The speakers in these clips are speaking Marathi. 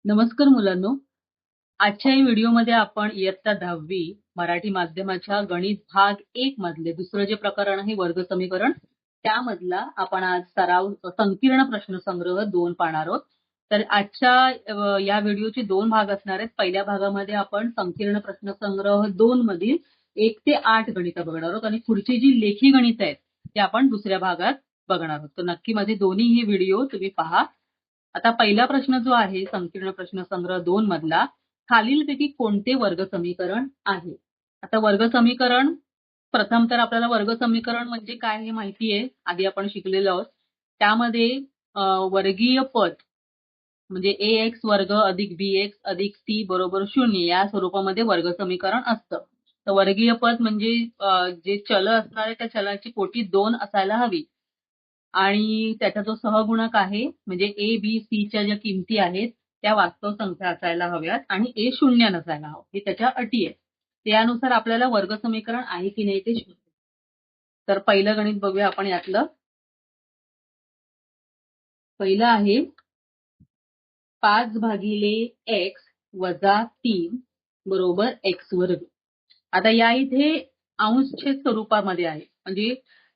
नमस्कार मुलांनो. आजच्या या व्हिडिओमध्ये आपण इयत्ता 10वी मराठी माध्यमाच्या गणित भाग 1 मधले दुसरं जे प्रकरण आहे वर्ग समीकरण त्यामधला आपण आज सराव संकीर्ण प्रश्नसंग्रह 2 पाहणार आहोत. तर आजच्या या व्हिडिओचे 2 भाग असणार आहेत. पहिल्या भागामध्ये आपण संकीर्ण प्रश्नसंग्रह 2 मधील 1 ते 8 गणितं बघणार आहोत आणि पुढची जी लेखी गणितं आहेत ते आपण दुसऱ्या भागात बघणार आहोत. तर नक्की माझे दोन्ही हे व्हिडिओ तुम्ही पहा. आता पहिला प्रश्न जो आहे संकीर्ण प्रश्नसंग्रह 2 मधला, खालीलपैकी कोणते वर्ग समीकरण आहे? आता वर्ग समीकरण प्रथम तर आपल्याला वर्ग समीकरण म्हणजे काय हे माहिती आहे, आधी आपण शिकलेलो आहोत. त्यामध्ये वर्गीय पद म्हणजे ax वर्ग अधिक bx अधिक c बरोबर 0 या स्वरूपामध्ये वर्ग समीकरण असतं. तर वर्गीय पद म्हणजे जे चल असणार आहे त्या चलाची कोटी 2 असायला हवी आणि त्याचा जो सहगुणक आहे म्हणजे a b c च्या ज्या किमती आहेत त्या वास्तव संख्या असायला हव्यात आणि a शून्य नसायला हवं. हे त्याच्या अटी आहेत. त्यानुसार आपल्याला वर्ग समीकरण आहे की नाही ते शोधायचं. तर पहिलं गणित बघूया आपण यातलं. पहिलं आहे 5 भागिले x वजा 3 बरोबर x वर्ग. आता या इथे अंशछेद स्वरूपामध्ये आहे म्हणजे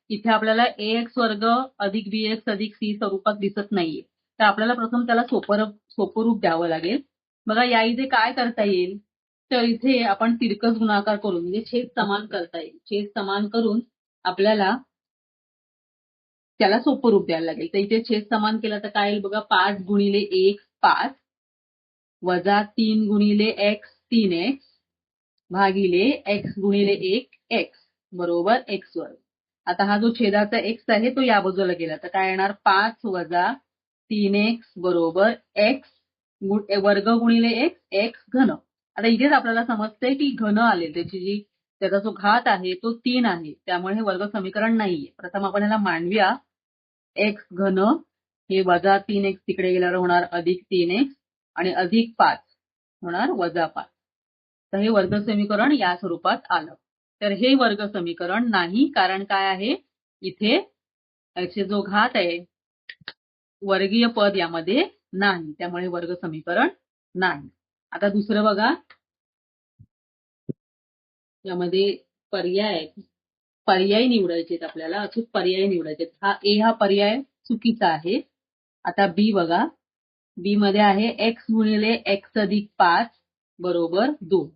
इथे आपल्याला ax वर्ग अधिक bx अधिक c स्वरूपात दिसत नाहीये. तर आपल्याला प्रथम त्याला सोपं रूप द्यावं लागेल. बघा या इथे काय करता येईल, तर इथे आपण तिरकस गुणाकार करून म्हणजे छेद समान करता येईल. छेद समान करून आपल्याला त्याला सोपं रूप द्यायला लागेल. तर इथे छेद समान केला तर काय येईल बघा, 5 गुणिले 1 5 वजा 3 गुणिले x 3x भागिले x गुणिले 1 x बरोबर x वर्ग. आता हा जो छेदाचा x आहे तो या बाजूला गेला तर काय येणार, 5 वजा 3x बरोबर x वर्ग गुणिले x घन. आता इथेच आपल्याला समजतंय की घन आले, त्याचा जो घात आहे तो 3 आहे, त्यामुळे हे वर्ग समीकरण नाहीये. प्रथम आपण याला मांडूया. x घन हे वजा 3x तिकडे गेल्यावर होणार अधिक 3x आणि अधिक 5 होणार वजा 5. तर हे वर्ग समीकरण या स्वरूपात आलं. तर हे वर्ग समीकरण नाही, कारण काय आहे इथे x जो घात आहे वर्गीय पद यामध्ये नाही, त्यामुळे वर्ग समीकरण नाही. आता दुसरं बघा, यामध्ये पर्याय निवडायचे आपल्याला. अचूक पर्याय निवडायचे. हा पर्याय चुकीचा आहे. आता बी बघा, बी मध्ये आहे x गुणिले x अधिक 5 बरोबर 2.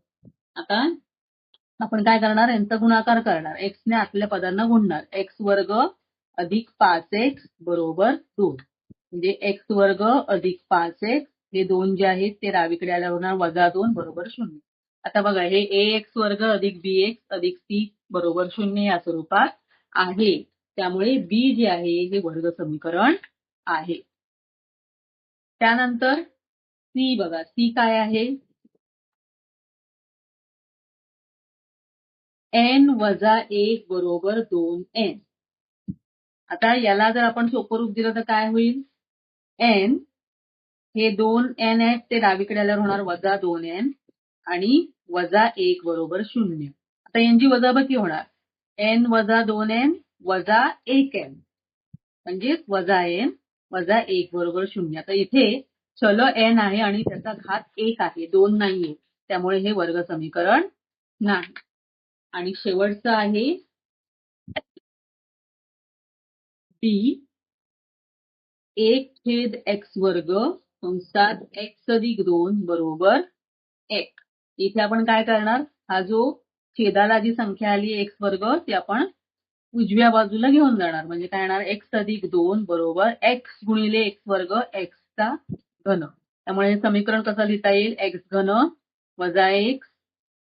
आता आपण काय करणार, यांचा गुणाकार करणार. x ने आतल्या पदांना गुणणार. x वर्ग अधिक 5x बरोबर 2 म्हणजे x वर्ग अधिक 5x हे 2 जे आहेत ते डावीकडे आल्यावर होणार वजा 2 बरोबर 0. आता बघा हे ax वर्ग अधिक bx अधिक c बरोबर 0 या स्वरूपात आहे, त्यामुळे बी जे आहे हे वर्ग समीकरण आहे. त्यानंतर सी बघा, सी काय आहे, n वजा 1 बरोबर 2n. आता याला जर आपण सोपं रूप दिलं तर काय होईल, n हे 2n आहेत ते डावीकडे आल्यावर होणार वजा 2n आणि वजा 1 बरोबर 0. आता यांची वजाबाकी होणार, n वजा 2n वजा 1n म्हणजे वजा n वजा 1 बरोबर 0. आता इथे चल n आहे आणि त्याचा घात 1 आहे, 2 नाहीये, त्यामुळे हे वर्ग समीकरण नाही. आणि शेवटचं आहे डी 1/x वर्ग कंसात x अधिक 2 बरोबर 1. इथे आपण काय करणार, हा जो छेदाला जी संख्या आली x वर्ग ती आपण उजव्या बाजूला घेऊन जाणार. म्हणजे काय येणार, x अधिक 2 बरोबर x गुणिले x वर्ग x चा घन. त्यामुळे हे समीकरण कसं लिहिता येईल, x घन वजा x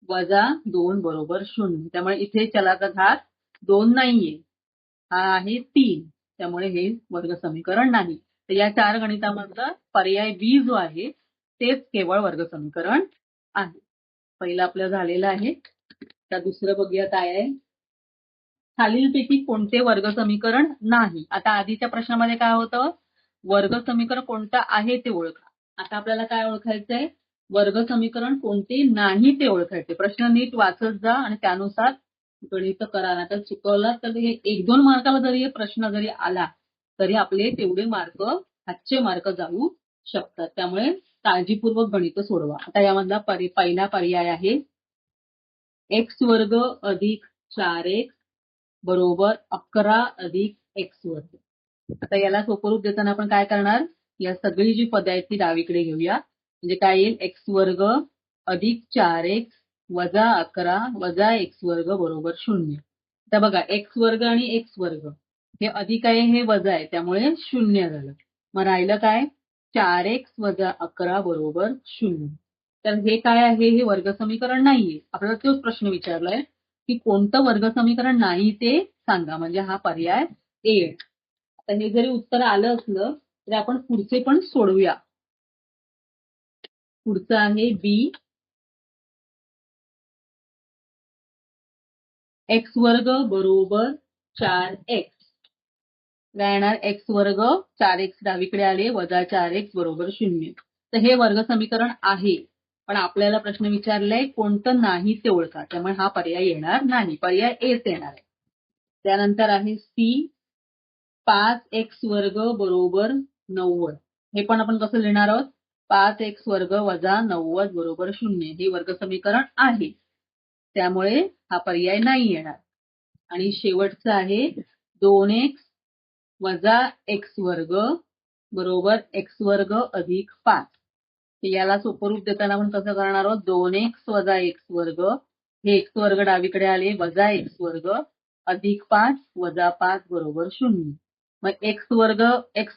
वजा 2 बरोबर 0. त्यामुळे इथे चलाचा घात 2 नाहीये, हा आहे 3, त्यामुळे हे वर्ग समीकरण नाही. तर या 4 गणितामधलं पर्याय बी जो आहे तेच केवळ वर्ग समीकरण आहे. पहिलं आपलं झालेलं आहे. तर दुसरं बघूया काय आहे, खालीलपैकी कोणते वर्ग समीकरण नाही. आता आधीच्या प्रश्नामध्ये काय होतं, वर्ग समीकरण कोणतं आहे ते ओळखा. आता आपल्याला काय ओळखायचंय, वर्ग समीकरण कोणते नाही ते ओळखायचे. प्रश्न नीट वाचत जा आणि त्यानुसार गणित करा. आता चुकवला तर हे 1-2 मार्काला जरी प्रश्न जरी आला तरी आपले तेवढे मार्क, 500 मार्क जाऊ शकतात. त्यामुळे काळजीपूर्वक गणित सोडवा. आता यामधला पहिला पर्याय आहे एक्स वर्ग अधिक 4x बरोबर 11 अधिक एक्स वर्ग. आता याला सोपं रूप देताना आपण काय करणार, या सगळी जी पदं आहेत ती डावीकडे घेऊया. म्हणजे काय येईल, एक्स वर्ग अधिक 4x वजा 11 वजा एक्स वर्ग बरोबर 0. आता बघा, एक्स वर्ग आणि एक्स वर्ग हे अधिक आहे, हे वजा आहे, त्यामुळे 0 झालं. मग राहिलं काय, 4x वजा 11 बरोबर 0. तर हे काय आहे, हे वर्ग समीकरण नाहीये. आपल्याला तोच प्रश्न विचारलाय की कोणतं वर्ग समीकरण नाही ते सांगा, म्हणजे हा पर्याय ए. आता हे जरी उत्तर आलं असलं तरी आपण पुढचे पण सोडवूया. पुढचं आहे बी. एक्स वर्ग बरोबर 4x. काय येणार, एक्स वर्ग 4x डावीकडे आले वजा 4x बरोबर 0. तर हे वर्ग समीकरण आहे, पण आपल्याला प्रश्न विचारलाय कोणतं नाही ते ओळखा, त्यामुळे हा पर्याय येणार नाही, पर्याय एच येणार आहे. त्यानंतर आहे सी. 5x वर्ग बरोबर 90. हे पण आपण कसं लिहिणार आहोत, 5x वर्ग वजा 90 बरोबर 0. हे वर्ग समीकरण आहे, त्यामुळे हा पर्याय नाही येणार. आणि शेवटचं आहे 2x वजा एक्स वर्ग बरोबर एक्स वर्ग अधिक 5. याला सोपं रूप देताना आपण कसं करणार आहोत, 2x वजा एक्स वर्ग, हे एक्स वर्ग डावीकडे आले वजा एक्स वर्ग अधिक 5 वजा 5 बरोबर 0. मग एक्स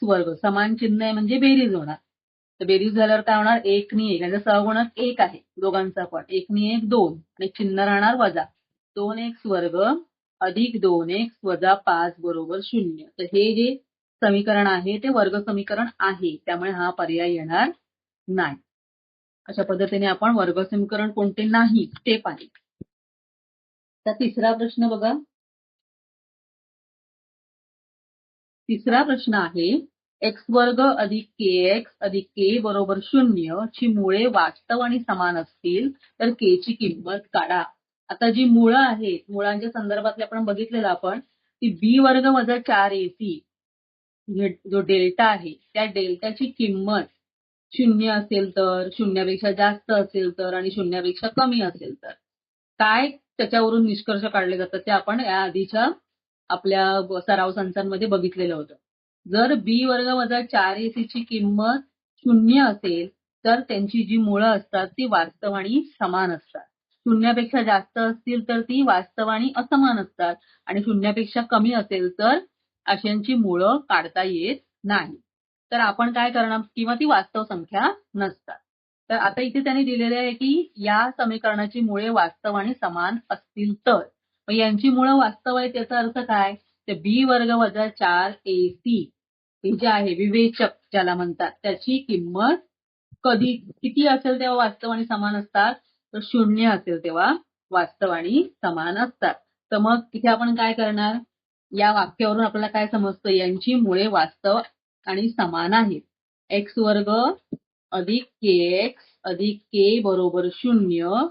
वर्ग समान चिन्ह आहे म्हणजे बेरीज होणार. तर बेरीज झाल्यावर काय होणार, 1 नी 1, याचा सहगुणक 1 आहे दोघांचा पण, 1 नी 1 2 आणि चिन्ह राहणार वजा. 2x वर्ग अधिक 2x वजा 5 बरोबर 0. तर हे जे समीकरण आहे ते वर्ग समीकरण आहे, त्यामुळे हा पर्याय येणार नाही. अशा पद्धतीने आपण वर्ग समीकरण कोणते नाही ते पाहिले. तर तिसरा प्रश्न बघा. तिसरा प्रश्न आहे एक्स वर्ग अधिक kx अधिक k बरोबर 0 ची मुळे वास्तव आणि समान असतील तर k ची किंमत काढा. आता जी मुळं आहेत, मुळांच्या संदर्भातले आपण बघितलेलं आपण, ती बी वर्ग वजा 4ac जो डेल्टा आहे त्या डेल्टाची किंमत 0 असेल तर, 0पेक्षा जास्त असेल तर आणि 0पेक्षा कमी असेल तर काय त्याच्यावरून निष्कर्ष काढले जातात ते आपण या आधीच्या आपल्या सराव संचांमध्ये बघितलेलं होतं. जर बी वर्ग वजा 4ac ची किंमत 0 असेल तर त्यांची जी मुळं असतात ती वास्तव आणि समान असतात. 0पेक्षा जास्त असतील तर ती वास्तव आणि असमान असतात, आणि 0पेक्षा कमी असेल तर अशांची मुळं काढता येत नाही. तर आपण काय करणार, किंवा ती वास्तव संख्या नसतात. तर आता इथे त्यांनी दिलेले आहे की या समीकरणाची मुळे वास्तव आणि समान असतील तर, मग यांची मुळं वास्तव आहेत याचा अर्थ काय, तर बी वर्ग वजा 4ac हे जे आहे विवेचक ज्याला म्हणतात त्याची किंमत किती असेल तेव्हा वास्तव आणि समान असतात, तर 0 असेल तेव्हा वास्तव आणि समान असतात. तर मग तिथे आपण काय करणार, या वाक्यावरून आपल्याला काय समजतं, यांची मुळे वास्तव आणि समान आहेत. एक्स वर्ग अधिक kx अधिक k बरोबर 0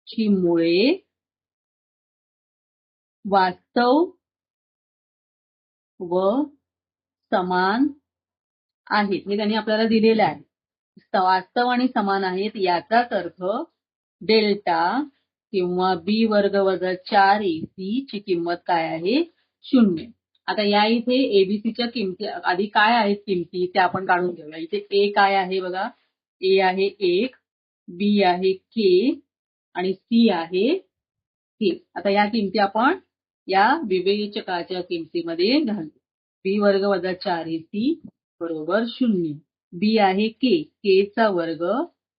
ची मुळे वास्तव व समान आहेत, हे त्यांनी आपल्याला दिलेलं आहे. वास्तव आणि समान आहेत याचाच अर्थ डेल्टा किंवा बी वर्ग वजा 4ac ची किंमत काय आहे, 0. आता या इथे एबीसीच्या किमती आधी काय आहेत किमती त्या आपण काढून घेऊया. इथे ए काय आहे बघा, ए आहे 1, बी आहे के आणि सी आहे के. आता या किमती आपण या विवेचकाच्या किमतीमध्ये घालू. बी वर्ग वजा 4ac बरोबर 0. बी आहे के चा वर्ग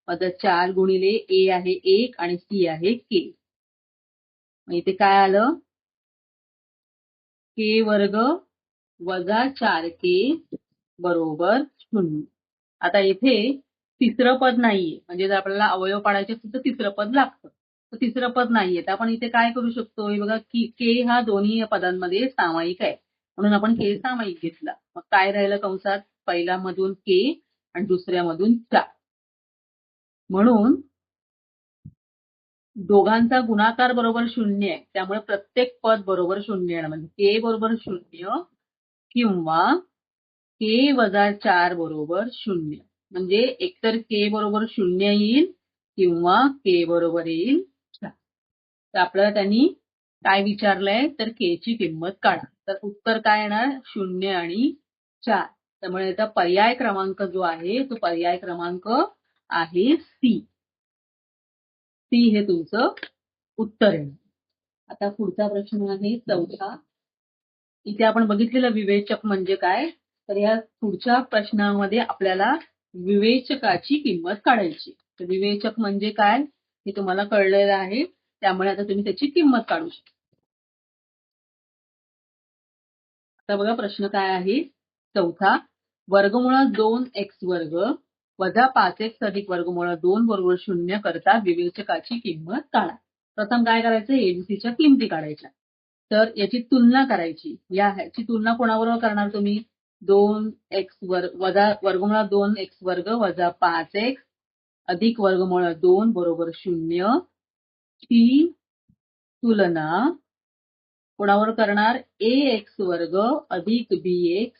वजा 4 गुणिले ए आहे 1 आणि सी आहे के. मग इथे काय आलं, के वर्ग वजा 4k बरोबर 0. आता इथे तिसरं पद नाहीये, म्हणजे जर आपल्याला अवयव पाडायचे असेल तर तिसरं पद लागतं, तर तिसरं पद नाहीये. तर आपण इथे काय करू शकतो, हे बघा की के हा दोन्ही पदांमध्ये सामायिक आहे म्हणून आपण के सामायिक घेतला. मग काय राहिलं कंसात, पहिल्या मधून के आणि दुसऱ्या मधून 4. म्हणून दोघांचा गुणाकार बरोबर 0 आहे, त्यामुळे प्रत्येक पद बरोबर 0 येणार. म्हणजे के बरोबर 0 किंवा के वजा 4 बरोबर 0. म्हणजे एकतर के बरोबर 0 येईल किंवा के बरोबर येईल 4. तर आपल्याला त्यांनी काय विचारलंय तर के ची किंमत काढा. तर उत्तर काय येणार 0 आणि 4. त्यामुळे याचा पर्याय क्रमांक जो आहे तो पर्याय क्रमांक आहे सी. सी हे तुमचं उत्तर आहे. आता पुढचा प्रश्न आहे 4. इथे आपण बघितलेलं विवेचक म्हणजे काय तर या पुढच्या प्रश्नामध्ये आपल्याला विवेचकाची किंमत काढायची. तर विवेचक म्हणजे काय हे तुम्हाला कळलेलं आहे. त्यामुळे आता तुम्ही त्याची किंमत काढू शकता. आता बघा प्रश्न काय आहे 4. वर्गमुळात 2x वर्ग वजा 5x अधिक वर्गमुळात 2 बरोबर 0 करता विवेचकाची किंमत काढा. प्रथम काय करायचं एबीसीच्या किमती काढायच्या. तर याची तुलना करायची. ह्याची तुलना कोणाबरोबर करणार तुम्ही 2x वर्ग वजा वर्गमुळात 2x वर्ग वजा 5x अधिक वर्गमुळात 2 बरोबर 0 ची तुलना कोणावर करणार ax वर्ग अधिक bx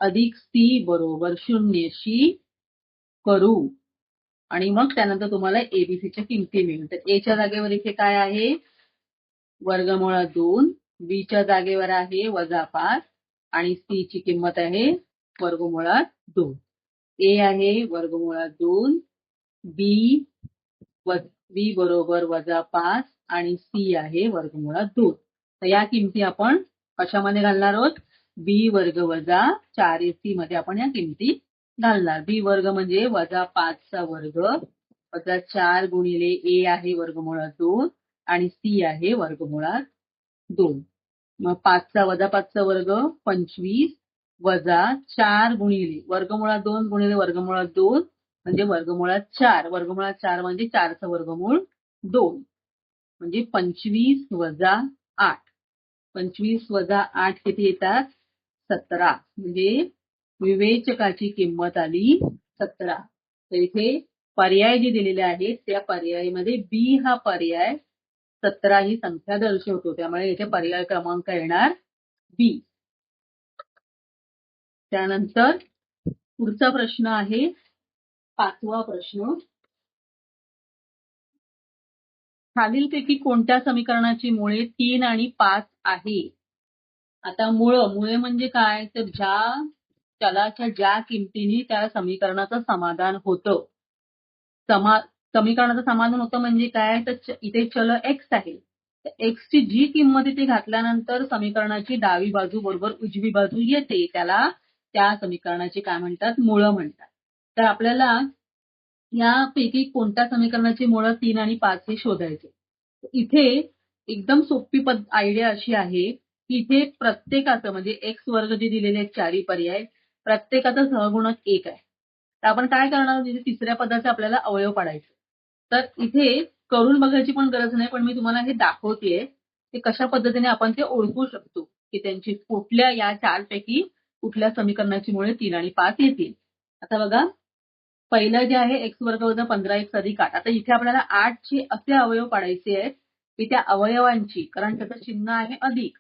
अधिक c बरोबर 0 शी करू आणि मग त्यानंतर तुम्हाला एबीसीच्या किमती मिळेल. तर a च्या जागेवर इथे काय आहे वर्गमुळात 2, b च्या जागेवर आहे वजा 5 आणि c ची किंमत आहे वर्गमुळात 2. a आहे वर्गमुळात 2, b बरोबर वजा 5 आणि c आहे वर्गमुळात 2. तर या किमती आपण कशामध्ये घालणार आहोत b वर्ग वजा 4ac मध्ये आपण या किमती घालणार. b वर्ग म्हणजे वजा 5 चा वर्ग वजा 4 गुणिले a आहे वर्गमुळात 2 आणि c आहे वर्गमुळात 2. मग 5 चा वजा 5 चा वर्ग 25 वजा 4 गुणिले वर्गमुळात 2 गुणिले वर्गमुळात 2 म्हणजे वर्गमुळात 4. वर्गमुळात 4 म्हणजे 4 चं वर्गमूळ 2 म्हणजे 25 वजा 8. 25 वजा 8 किती येतात 17. म्हणजे विवेचकाची किंमत आली 17. तर इथे पर्याय जे दिलेले आहेत त्या पर्यायामध्ये बी हा पर्याय 17 ही संख्या दर्शवतो. त्यामुळे इथे पर्याय क्रमांक येणार बी. त्यानंतर पुढचा प्रश्न आहे 5वा प्रश्न. खालीलपैकी कोणत्या समीकरणाची मुळे 3 आणि 5 आहे. आता मुळे म्हणजे काय तर ज्या चलाच्या ज्या किमतीने त्या समीकरणाचं समाधान होतं. समीकरणाचं समाधान होतं म्हणजे काय तर इथे चल एक्स आहे. एक्स ची जी किंमत इथे घातल्यानंतर समीकरणाची डावी बाजू बरोबर उजवी बाजू येते त्याला त्या समीकरणाची काय म्हणतात मुळं म्हणतात. तर आपल्याला यापैकी कोणत्या समीकरणाची मुळं 3 आणि 5 हे शोधायचे. इथे एकदम सोपी आयडिया अशी आहे की इथे प्रत्येकाचं म्हणजे एक्स वर्ग जे दिलेले आहेत चारही पर्याय प्रत्येकाचा सहगुणक 1 आहे. तर आपण काय करणार म्हणजे तिसऱ्या पदाचे आपल्याला अवयव पाडायचे. तर इथे करून बघायची पण गरज नाही पण मी तुम्हाला हे दाखवतेय की कशा पद्धतीने आपण ते ओळखू शकतो की त्यांची कुठल्या या 4 पैकी कुठल्या समीकरणाची मुळे 3 आणि 5 येतील. आता बघा पहिलं जे आहे एक्स वर्ग वजा 15x अधिक 8. आता इथे आपल्याला 8 चे असे अवयव पाडायचे आहेत की त्या अवयवांची कारण त्याचं चिन्ह आहे अधिक.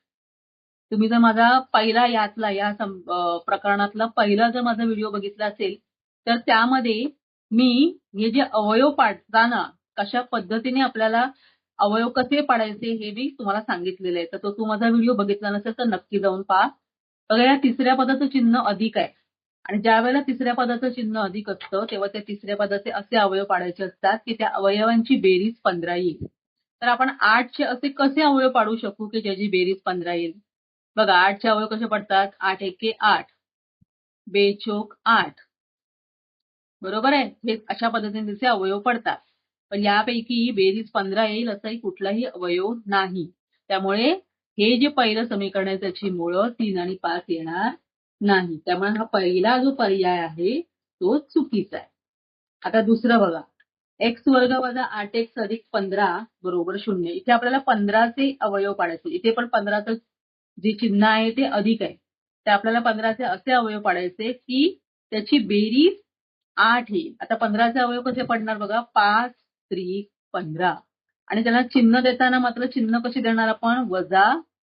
तुम्ही जर माझा पहिला यातला या प्रकरणातला पहिला जर माझा व्हिडिओ बघितला असेल तर त्यामध्ये मी हे जे अवयव पाडताना कशा पद्धतीने आपल्याला अवयव कसे पाडायचे हे मी तुम्हाला सांगितलेलं आहे. तर तो माझा व्हिडिओ बघितला नसेल तर नक्की जाऊन पहा. बघा या तिसऱ्या पदाचं चिन्ह अधिक आहे आणि ज्या वेळेला तिसऱ्या पदाचं चिन्ह अधिक असतं तेव्हा त्या तिसऱ्या पदाचे असे अवयव पाडायचे असतात की त्या अवयवांची बेरीज 15 येईल. तर आपण 8 चे असे कसे अवयव पाडू शकू की ज्याची बेरीज 15 येईल. बघा 8 चे अवयव कसे पडतात 8 एके 8 बेचोक 8 बरोबर आहे. हे अशा पद्धतीने तिचे अवयव पडतात. पण यापैकी बेरीज 15 येईल असाही कुठलाही अवयव नाही. त्यामुळे हे जे पहिलं समीकरण आहे त्याची मुळं 3 आणि 5 येणार नाही. त्यामुळे हा पहिला जो पर्याय आहे तो चुकीचा आहे. आता दुसरं बघा एक्स वर्ग वजा 8x अधिक 15 बरोबर 0. इथे आपल्याला 15 चे अवयव पाडायचे. इथे पण 15चं जे चिन्ह आहे ते अधिक आहे. ते आपल्याला 15 चे असे अवयव पाडायचे की त्याची बेरीज 8 येईल. आता 15 चे अवयव कसे पडणार बघा 5 त्रिक 15 आणि त्यांना चिन्ह देताना मात्र चिन्ह कशी देणार आपण वजा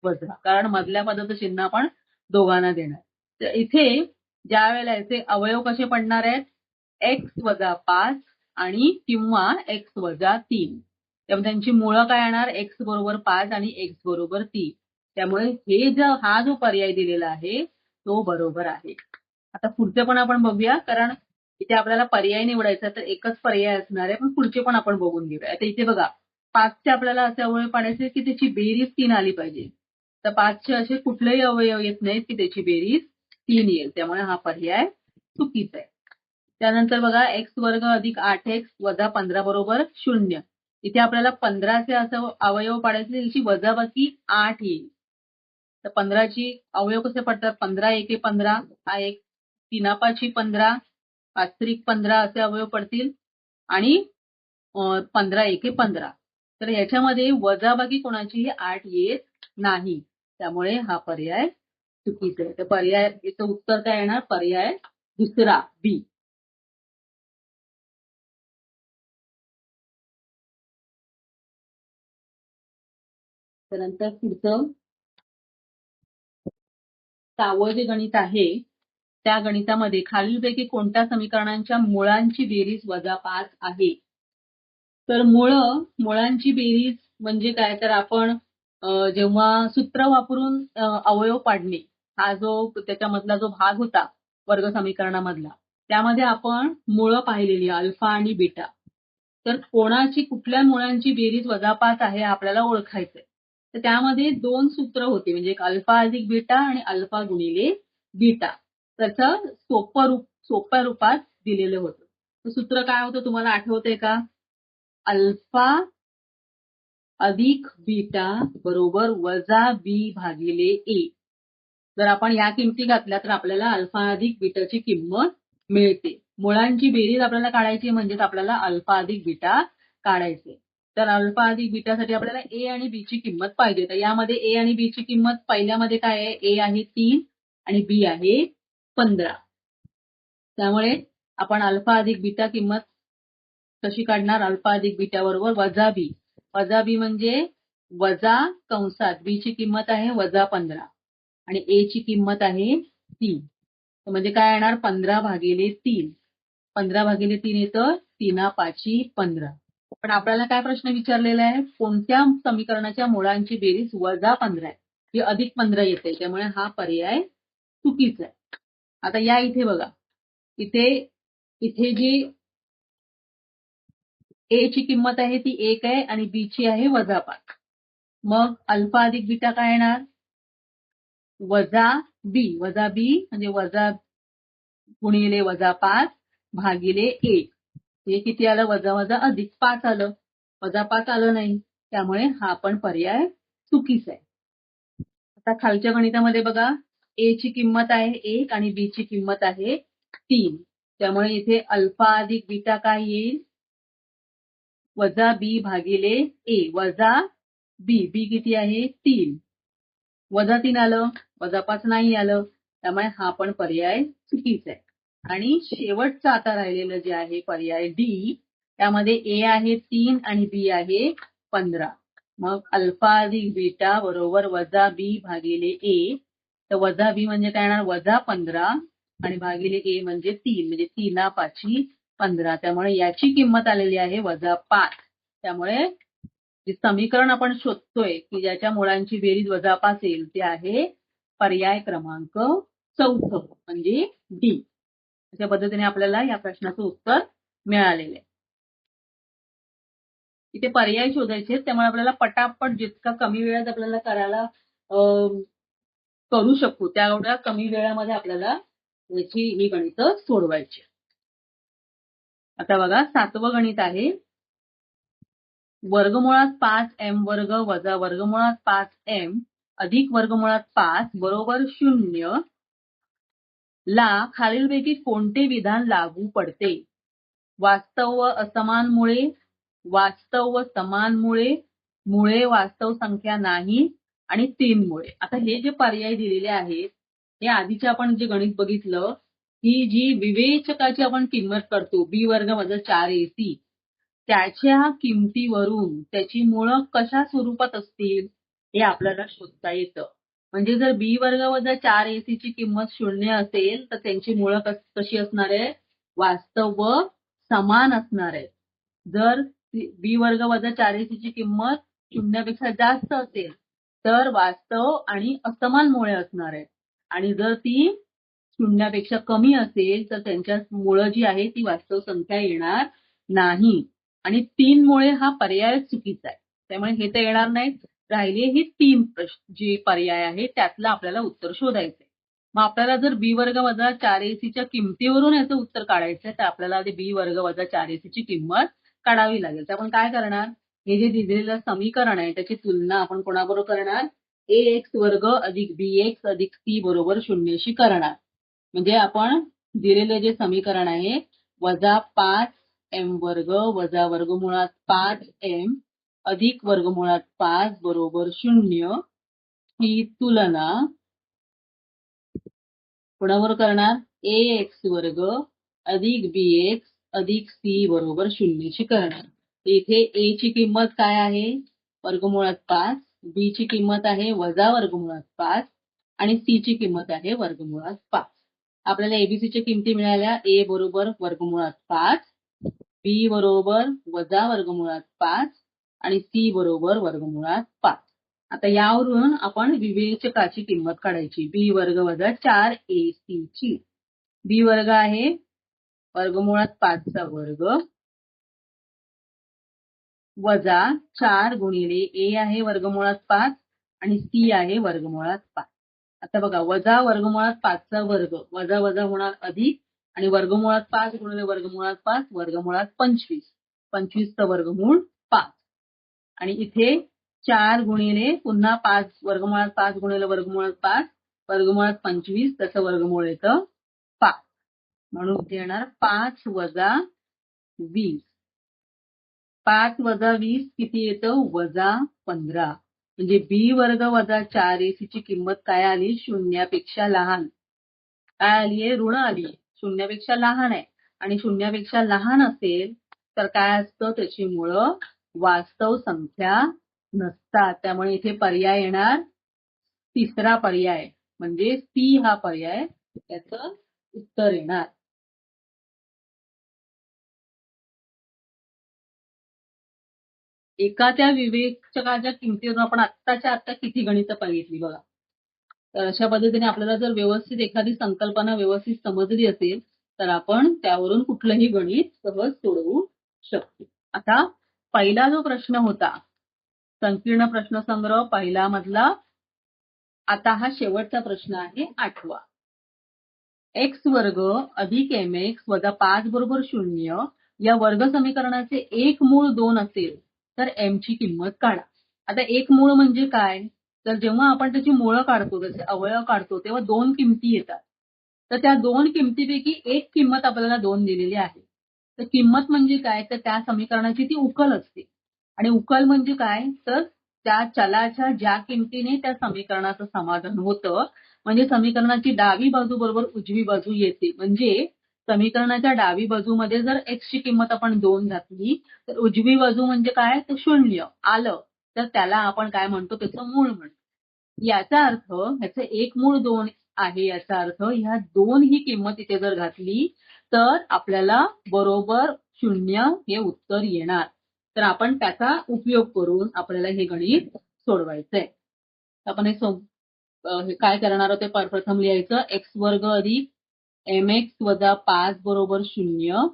वजा कारण मधल्या पदाचं चिन्ह आपण दोघांना देणार. तर इथे ज्या वेळेला याचे अवयव कसे पडणार आहेत x-5 आणि किंवा x-3. त्यामुळे त्यांची मुळं काय येणार? x बरोबर 5 आणि x बरोबर 3. त्यामुळे हा जो पर्याय दिलेला आहे तो बरोबर आहे. आता पुढचे पण आपण बघूया, कारण इथे आपल्याला पर्याय निवडायचा तर एकच पर्याय असणार आहे, पण पुढचे पण आपण बघून घेऊया. आता इथे बघा 5चे आपल्याला असे अवयव पाडायचे की त्याची बेरीज 3 आली पाहिजे. तर 5चे असे कुठलेही अवयव येत नाहीत की त्याची बेरीज 3 येईल. त्यामुळे हा पर्याय चुकीचा आहे. त्यानंतर बघा x² अधिक 8x वजा 15 बरोबर 0. इथे आपल्याला 15चे असं अवयव पाडायचे त्याची वजाबाकी 8 येईल. तर 15ची अवयव कसे पडतात? 15 एके 15 हा एक, 3-5 15, 5 15 असे अवयव पडतील आणि 15 एके 15. तर याच्यामध्ये वजाबाकी कोणाचीही 8 येत नाही. त्यामुळे हा पर्याय चुकीचा आहे. तर पर्याय याचं उत्तर काय येणार? पर्याय दुसरा बी. त्यानंतर पुढचं 6वं जे गणित आहे त्या गणितामध्ये खालीलपैकी कोणत्या समीकरणांच्या मुळांची बेरीज -5 आहे? तर मुळांची बेरीज म्हणजे काय? तर आपण जेव्हा सूत्र वापरून अवयव पाडणे हा जो त्याच्यामधला जो भाग होता वर्ग समीकरणामधला, त्यामध्ये आपण मुळं पाहिलेली अल्फा आणि बीटा. तर कुठल्या मुळांची बेरीज -5 आहे आपल्याला ओळखायचंय. तर त्यामध्ये 2 सूत्र होते, म्हणजे एक अल्फा अधिक बीटा आणि अल्फा गुणिले बीटा. त्याचं सोप्या रूपात दिलेलं होतं. तर सूत्र काय होतं तुम्हाला आठवतंय का? अल्फा अधिक बीटा बरोबर वजा बी भागिले ए. जर आपण या किमती घातल्या तर आपल्याला अल्फा अधिक बीटाची किंमत मिळते. मुळांची बेरीज आपल्याला काढायची म्हणजेच आपल्याला अल्फा अधिक बीटा काढायचे. तर अल्फा अधिक बीटासाठी आपल्याला ए आणि बी ची किंमत पाहिजे. तर यामध्ये ए आणि बी ची किंमत पहिल्यामध्ये काय आहे? ए आहे 3 आणि बी आहे 15. त्यामुळे आपण अल्फा अधिक बीटा किंमत कशी काढणार? अल्फा अधिक बीटा बरोबर वजा बी. वजा बी म्हणजे वजा कंसात बी ची किंमत आहे -15 आणि ए ची किंमत आहे 3. म्हणजे काय येणार? 15 भागिले 3. 15 भागिले 3 येतं 3-5 15. पण आपल्याला काय प्रश्न विचारलेला आहे? कोणत्या समीकरणाच्या मुळांची बेरीज -15 आहे? ही अधिक 15 येते. त्यामुळे हा पर्याय चुकीचा आहे. आता या इथे बघा, इथे इथे जी ए ची किंमत आहे ती 1 आहे आणि बी ची आहे -5. मग अल्फा अधिक बीटा काय येणार? वजा बी. वजा बी म्हणजे वजा गुणिले -5 भागिले 1. हे किती आलं? वजा वजा अधिक 5 आलं. -5 आलं नाही. त्यामुळे हा पण पर्याय चुकीचा आहे. आता खालच्या गणितामध्ये बघा, ए ची किंमत आहे 1 आणि बी ची किंमत आहे 3. त्यामुळे इथे अल्फा अधिक बीटा काय येईल? वजा बी भागिले ए. वजा बी. बी किती आहे? 3. वजा 3 आलं, -5 नाही आलं. त्यामुळे हा पण पर्याय चुकीचा आहे. आणि शेवटचं आता राहिलेलं जे आहे पर्याय डी, त्यामध्ये ए आहे 3 आणि बी आहे 15. मग अल्फा अधिक बीटा बरोबर वजा बी भागिले ए. तर वजा बी म्हणजे काय येणार? -15 आणि भागिले ए म्हणजे 3, म्हणजे 3-5 15. त्यामुळे याची किंमत आलेली आहे -5. त्यामुळे जे समीकरण आपण शोधतोय की ज्याच्या मुळांची बेरीज -5 येईल ते आहे पर्याय क्रमांक 4 म्हणजे डी. अशा पद्धतीने आपल्याला या प्रश्नाचं उत्तर मिळालेलं आहे. इथे पर्याय शोधायचे, त्यामुळे आपल्याला पटापट जितका कमी वेळात आपल्याला करायला करू शकू तेवढ्या कमी वेळामध्ये आपल्याला ही गणितं सोडवायची. आता बघा 7वं गणित आहे. वर्गमुळात 5m वर्ग वजा वर्गमुळात 5m अधिक वर्गमुळात 5 बरोबर 0 ला खालीलपैकी कोणते विधान लागू पडते? वास्तव व असमान मुळे, वास्तव व समान मुळे, मुळे वास्तव संख्या नाही आणि 3 मुळे. आता हे जे पर्याय दिलेले आहेत हे आधीचे आपण जे गणित बघितलं, ही जी विवेचकाची आपण किंमत करतो बी वर्ग वजा 4ac, त्याच्या किमतीवरून त्याची मुळं कशा स्वरूपात असतील हे आपल्याला शोधता येतं. म्हणजे जर बी वर्ग वजा 4ac ची किंमत 0 असेल तर त्यांची मुळं कशी असणार आहे? वास्तव व समान असणार आहे. जर बी वर्ग वजा 4ac ची किंमत शून्यापेक्षा जास्त असेल तर वास्तव आणि असमान मुळे असणार आहे. आणि जर ती शून्यापेक्षा कमी असेल तर त्यांच्या मुळं जी आहे ती वास्तव संख्या येणार नाही. आणि 3 मुळे हा पर्याय चुकीचा आहे. त्यामुळे हे तर येणार नाहीत. राहिले हे 3 जे पर्याय आहे त्यातलं आपल्याला उत्तर शोधायचंय. मग आपल्याला जर बी वर्ग वजा 4ac च्या किमतीवरून याचं उत्तर काढायचंय तर आपल्याला आधी बी वर्ग वजा 4ac ची किंमत काढावी लागेल. तर आपण काय करणार, हे जे दिलेलं समीकरण आहे त्याची तुलना आपण कोणाबरोबर करणार, ax वर्ग अधिक bx अधिक c बरोबर 0शी करणार. म्हणजे आपण दिलेले जे समीकरण आहे वजा 5m वर्ग वजा वर्गमुळात 5m अधिक वर्गमुळात 5 बरोबर 0 ही तुलना कोणावर करणार, ax वर्ग अधिक bx अधिक c बरोबर 0शी करणार. इथे a ची किंमत काय आहे, वर्गमुळात 5, b ची किंमत आहे वजा वर्गमुळात 5 आणि c ची किंमत आहे वर्गमुळात 5. आपल्याला एबीसी च्या किमती मिळाल्या. a बरोबर वर्गमुळात 5, b बरोबर वजा वर्गमुळात 5 आणि c बरोबर वर्गमुळात 5. आता यावरून आपण विवेचकाची किंमत काढायची. बी वर्ग वजा 4ac ची. बी वर्ग आहे वर्गमुळात 5 चा वर्ग वजा 4 गुणिले a आहे वर्गमुळात 5 आणि c आहे वर्गमुळात 5. आता बघा, वजा वर्गमुळात 5 चा वर्ग वजा वजा होणार अधिक आणि वर्गमुळात 5 गुणिले वर्गमुळात 5 वर्गमुळात 25. 25 चं वर्गमूळ 5 आणि इथे 4 गुणिले पुन्हा 5 वर्गमुळात 5 गुणिले वर्गमुळात 5 वर्गमुळात 25 त्याचं वर्गमूळ येतं 5. म्हणून इथे येणार 5 वजा 20. 5 वजा 20 किती येतं, वजा 15. म्हणजे बी वर्ग वजा 4ac ची किंमत काय आली, शून्यापेक्षा लहान. काय आलीये, ऋण आलीये. शून्यापेक्षा लहान आहे आणि शून्यापेक्षा लहान असेल तर काय असतं, त्याची मुळं वास्तव संख्या नसतात. त्यामुळे इथे पर्याय येणार तिसरा पर्याय म्हणजे सी हा पर्याय त्याचं उत्तर येणार. एखाद्या विवेचकाच्या किमतीवरून आपण आत्ताच्या आत्ता किती गणितं बघितली बघा. तर अशा पद्धतीने आपल्याला जर व्यवस्थित एखादी संकल्पना व्यवस्थित समजली असेल तर आपण त्यावरून कुठलंही गणित सहज सोडवू शकतो. आता पहिला जो प्रश्न होता संकीर्ण प्रश्नसंग्रह पहिला मधला, आता हा शेवटचा प्रश्न आहे 8वा. एक्स वर्ग अधिक mx वजा 5 बरोबर 0 या वर्ग समीकरणाचे एक मूळ 2 असेल तर m ची किंमत काढा. आता एक मूळ म्हणजे काय, तर जेव्हा आपण त्याची मुळं काढतो, त्याचे अवयव काढतो तेव्हा 2 किमती येतात. तर त्या 2 किमतीपैकी एक किंमत आपल्याला 2 दिलेली आहे. तर किंमत म्हणजे काय, तर त्या समीकरणाची ती उकल असते. आणि उकल म्हणजे काय, तर त्या चलाच्या ज्या किमतीने त्या समीकरणाचं समाधान होतं, म्हणजे समीकरणाची डावी बाजू बरोबर उजवी बाजू येते. म्हणजे समीकरणाच्या डावी बाजूमध्ये जर x ची किंमत आपण 2 घातली तर उजवी बाजू म्हणजे काय, तर 0 आलं तर त्याला आपण काय म्हणतो, त्याचं मूळ म्हणतो. याचा अर्थ ह्याचं एक मूळ 2 आहे. याचा अर्थ ह्या 2 ही किंमत इथे जर घातली तर आपल्याला बरोबर 0 हे उत्तर येणार. तर आपण त्याचा उपयोग करून आपल्याला हे गणित सोडवायचंय. आपण हे काय करणार आहोत ते प्रथम लिहायचं. एक्स वर्ग अधिक mx वजा 5 बरोबर 0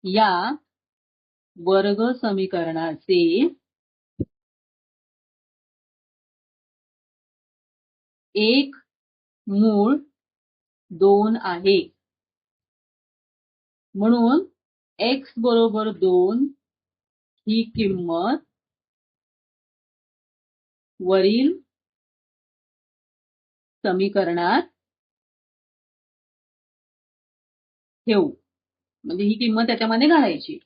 या वर्ग समीकरणाचे एक मूळ 2 आहे. म्हणून x बरोबर 2 ही किंमत वरील समीकरणात ठेवू. म्हणजे ही किंमत त्याच्यामध्ये घालायची.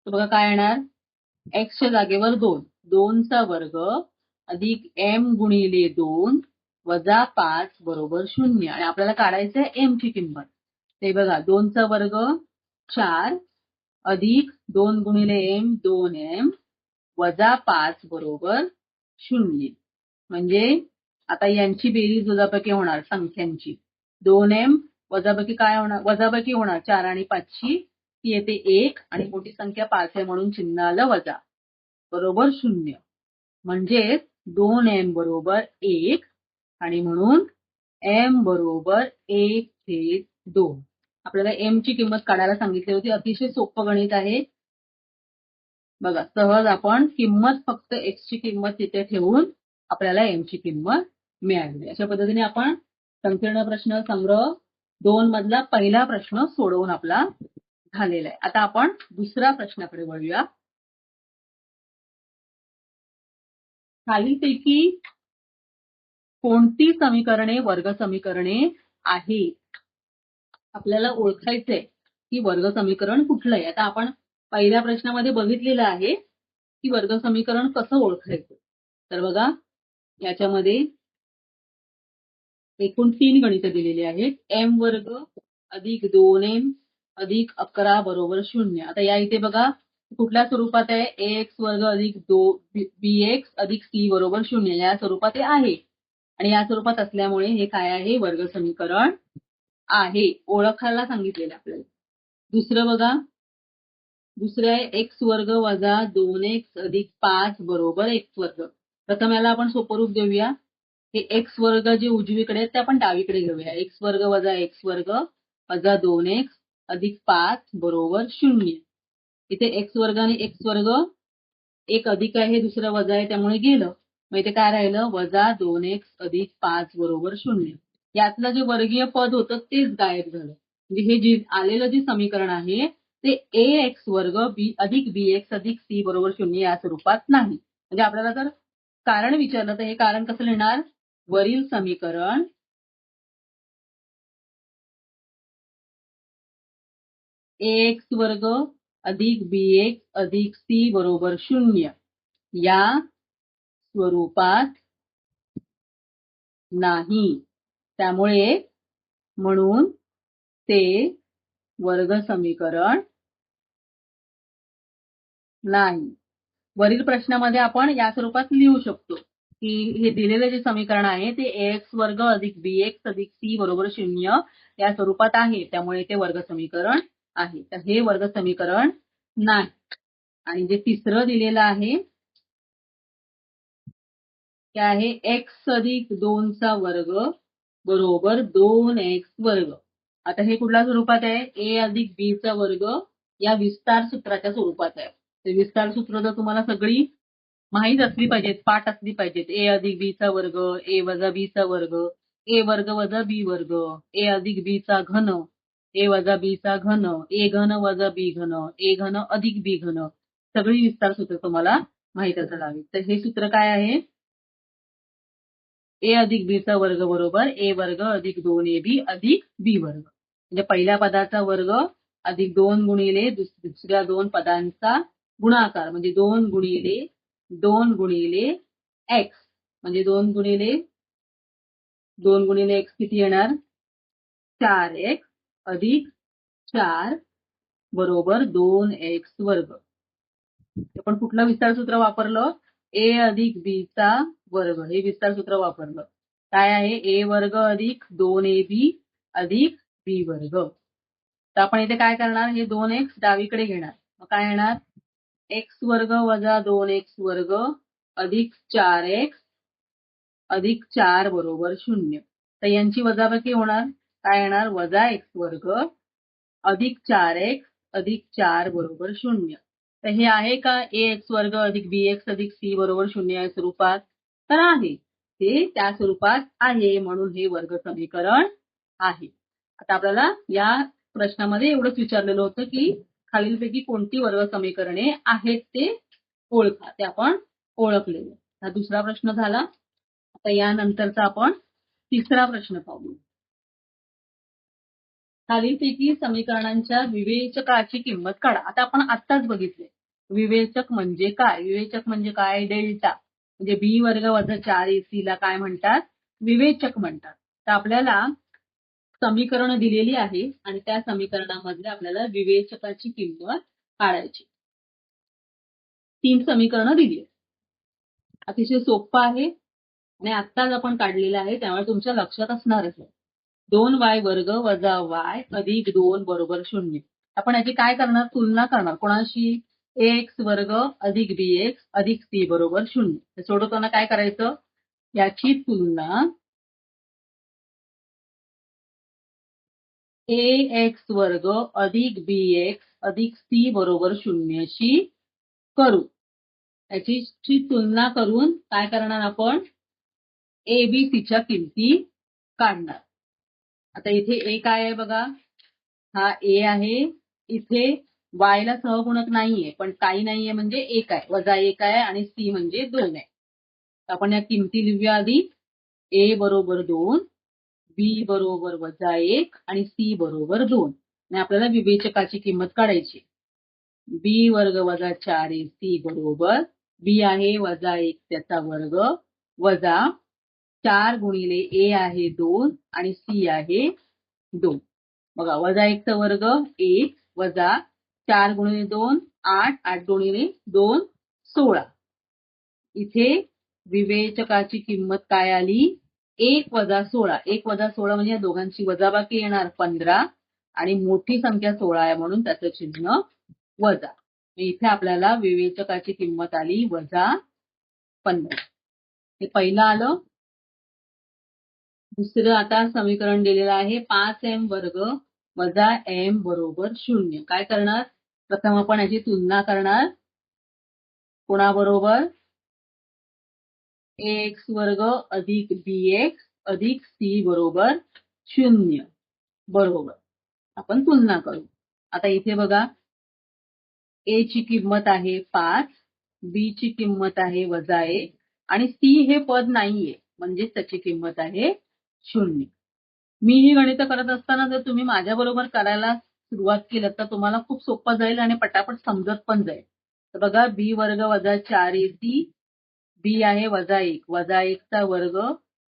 तर बघा काय येणार, एक्सच्या जागेवर 2, 2 चा वर्ग अधिक m गुणिले 2 वजा 5 बरोबर 0 आणि आपल्याला काढायचंय m ची किंमत. ते बघा 2 चा वर्ग 4 अधिक 2 गुणिले m 2m वजा 5 बरोबर 0. म्हणजे आता यांची बेरीज वजाबाकी होणार संख्यांची. 2m वजाबाकी काय होणार, वजाबाकी होणार 4 आणि 5 ची ती येते 1 आणि मोठी संख्या 5 आहे म्हणून चिन्ह आलं वजा बरोबर 0. म्हणजेच 2m बरोबर 1 आणि म्हणून m बरोबर 1/2. आपल्याला m ची किंमत काढायला सांगितली होती. अतिशय सोपं गणित आहे. बघा सहज आपण किंमत फक्त x ची किंमत तिथे ठेवून आपल्याला m ची किंमत मिळाली. अशा पद्धतीने आपण संकीर्ण प्रश्न संग्रह 2 मधला पहिला प्रश्न सोडवून आपला झालेला आहे. आता आपण दुसऱ्या प्रश्नाकडे वळूया. खालीलपैकी कोणती समीकरणे वर्ग समीकरणे आहेत? आपल्याला ओळखायचंय की वर्ग समीकरण कुठलं आहे. आता आपण पहिल्या प्रश्नामध्ये बघितलेलं आहे की वर्ग समीकरण कसं ओळखायचं. तर बघा याच्यामध्ये एकूण 3 गणितं दिलेली आहेत. m वर्ग अधिक 2m अधिक 11 बरोबर 0. आता या इथे बघा कुठल्या स्वरूपात आहे. ax वर्ग अधिक bx अधिक c बरोबर 0 या स्वरूपात हे आहे. आणि या स्वरूपात असल्यामुळे हे काय आहे वर्ग समीकरण आहे. ओळखायला सांगितलेलं आपल्याला. दुसरं बघा दुसरं आहे x वर्ग वजा 2x अधिक 5 बरोबर x वर्ग. प्रथम याला आपण सोपं रूप देऊया. हे x वर्ग जे उजवीकडे आहेत ते आपण डावीकडे घेऊया. x वर्ग वजा x वर्ग वजा 2x अधिक 5 बरोबर 0. इथे x वर्ग आणि x वर्ग एक अधिक आहे दुसरं वजा आहे त्यामुळे गेलं. मग इथे काय राहिलं वजा 2x अधिक 5 बरोबर 0. यातलं जे वर्गीय पद होतं तेच गायब झालं. म्हणजे हे जे आलेलं जे समीकरण आहे ते ax वर्ग अधिक bx अधिक c बरोबर 0 या स्वरूपात नाही. म्हणजे आपल्याला जर कारण विचारलं तर हे कारण कसं लिहिणार. वरील समीकरण ax वर्ग अधिक bx अधिक c बरोबर 0 या स्वरूपात नाही. त्यामुळे म्हणून ते वर्ग समीकरण नाही. वरील प्रश्नामध्ये आपण या स्वरूपात लिहू शकतो की हे दिलेलं जे समीकरण आहे ते ax वर्ग अधिक bx अधिक c बरोबर 0 या स्वरूपात आहे. त्यामुळे ते वर्ग समीकरण आहे. तर हे वर्ग समीकरण नाही. आणि जे तिसरं दिलेलं आहे ते आहे x अधिक 2 चा वर्ग बरोबर 2x वर्ग. आता हे कुठल्या स्वरूपात आहे. a अधिक b चा वर्ग या विस्तार सूत्राच्या स्वरूपात आहे. ते विस्तार सूत्र जर तुम्हाला सगळी माहीत असली पाहिजेत पाठ असली पाहिजेत. a अधिक b चा वर्ग a वजा b चा वर्ग a वर्ग वजा b वर्ग a अधिक b चा घन a वजा b चा घन a घन वजा b घन a घन अधिक b घन सगळी विस्तार सूत्र तुम्हाला माहीत असायला हवी. तर हे सूत्र काय आहे. a अधिक b चा वर्ग बरोबर a वर्ग अधिक 2ab अधिक b वर्ग. म्हणजे पहिल्या पदाचा वर्ग अधिक 2 गुणिले दुसऱ्या 2 पदांचा गुणाकार म्हणजे 2 गुणिले x म्हणजे 2 गुणिले x किती येणार 4x अधिक 4 बरोबर 2x वर्ग. आपण कुठलं विस्तार सूत्र वापरलं a अधिक b चा वर्ग हे विस्तार सूत्र वापरलं. काय आहे a वर्ग अधिक 2ab अधिक b वर्ग. तर आपण इथे काय करणार हे 2x डावीकडे घेणार. मग काय येणार x वर्ग वजा 2x वर्ग अधिक 4x अधिक 4 बरोबर 0. तर यांची वजाबाकी होणार. काय येणार वजा x वर्ग अधिक 4x अधिक 4 बरोबर 0. तर हे आहे का ax वर्ग अधिक bx अधिक c बरोबर 0 या स्वरूपात. तर आहे ते त्या स्वरूपात आहे म्हणून हे वर्ग समीकरण आहे. आता आपल्याला या प्रश्नामध्ये एवढंच विचारलेलं होतं की खालीलपैकी कोणती वर्ग समीकरणे आहेत ते ओळखा. ते आपण ओळखलेलं. हा दुसरा प्रश्न झाला. आता यानंतरचा आपण तिसरा प्रश्न पाहू. खालीलपैकी समीकरणांच्या विवेचकाची किंमत काढा. आता आपण आत्ताच बघितले विवेचक म्हणजे काय. विवेचक म्हणजे काय डेल्टा म्हणजे बी वर्ग वजा 4ac ला काय म्हणतात विवेचक म्हणतात. तर आपल्याला समीकरण दिलेली आहे आणि त्या समीकरणामध्ये आपल्याला विवेचकाची किंमत काढायची. 3 समीकरणं दिली आहेत. अतिशय सोपं आहे आणि आत्ताच आपण काढलेलं आहे त्यामुळे तुमच्या लक्षात असणारच आहे. 2y वर्ग वजा y अधिक 2 बरोबर 0. आपण याची काय करणार, तुलना करणार कोणाशी, एक्स वर्ग अधिक बी एक्स अधिक सी बरोबर 0. सोडवताना काय करायचं, याची तुलना ए एक्स वर्ग अधिक बी एक्स अधिक सी बरोबर 0 शी करू. याची तुलना करून काय करणार आपण, ए बी सीच्या किमती काढणार. आता इथे ए काय आहे बघा, हा ए आहे. इथे वाय ला सहगुणक नाहीये, पण काही नाहीये म्हणजे एक आहे, वजा एक आहे आणि सी म्हणजे 2 आहे. आपण या किमती लिहूया आधी. ए बरोबर 2, बी बरोबर वजा 1 आणि सी बरोबर 2. आणि आपल्याला विवेचकाची किंमत काढायची. बी वर्ग वजा 4 ए सी बरोबर, बी आहे वजा 1 त्याचा वर्ग वजा 4 गुणिले ए आहे 2 आणि सी आहे 2. बघा, वजा 1 चा वर्ग 1 वजा 4 गुणिले 2 8, 8 गुणिले 2 16. इथे विवेचकाची किंमत काय आली, 1 वजा 16. 1 वजा 16 म्हणजे या दोघांची वजाबाकी येणार 15 आणि मोठी संख्या 16 आहे म्हणून त्याचं चिन्ह वजा. इथे आपल्याला विवेचकाची किंमत आली वजा 15. हे पहिलं आलं. दुसरं आता समीकरण दिलेलं आहे 5m वर्ग वजा m बरोबर 0. काय करणार, प्रथम आपण याची तुलना करणार कोणाबरोबर, एक्स वर्ग अधिक बी एक्स अधिक सी बरोबर 0 बरोबर. आपण तुलना करू. आता इथे बघा, ए ची किंमत आहे 5, बी ची किंमत आहे वजा 1 आणि सी हे पद नाहीये म्हणजेच त्याची किंमत आहे 0. मी ही गणितं करत असताना जर तुम्ही माझ्या बरोबर करायला सुरुवात केलं तर तुम्हाला खूप सोपं जाईल आणि पटापट समजत पण जाईल. तर बघा, बी वर्ग वजा 4 ए सी, बी आहे वजा 1, वजा 1 चा वर्ग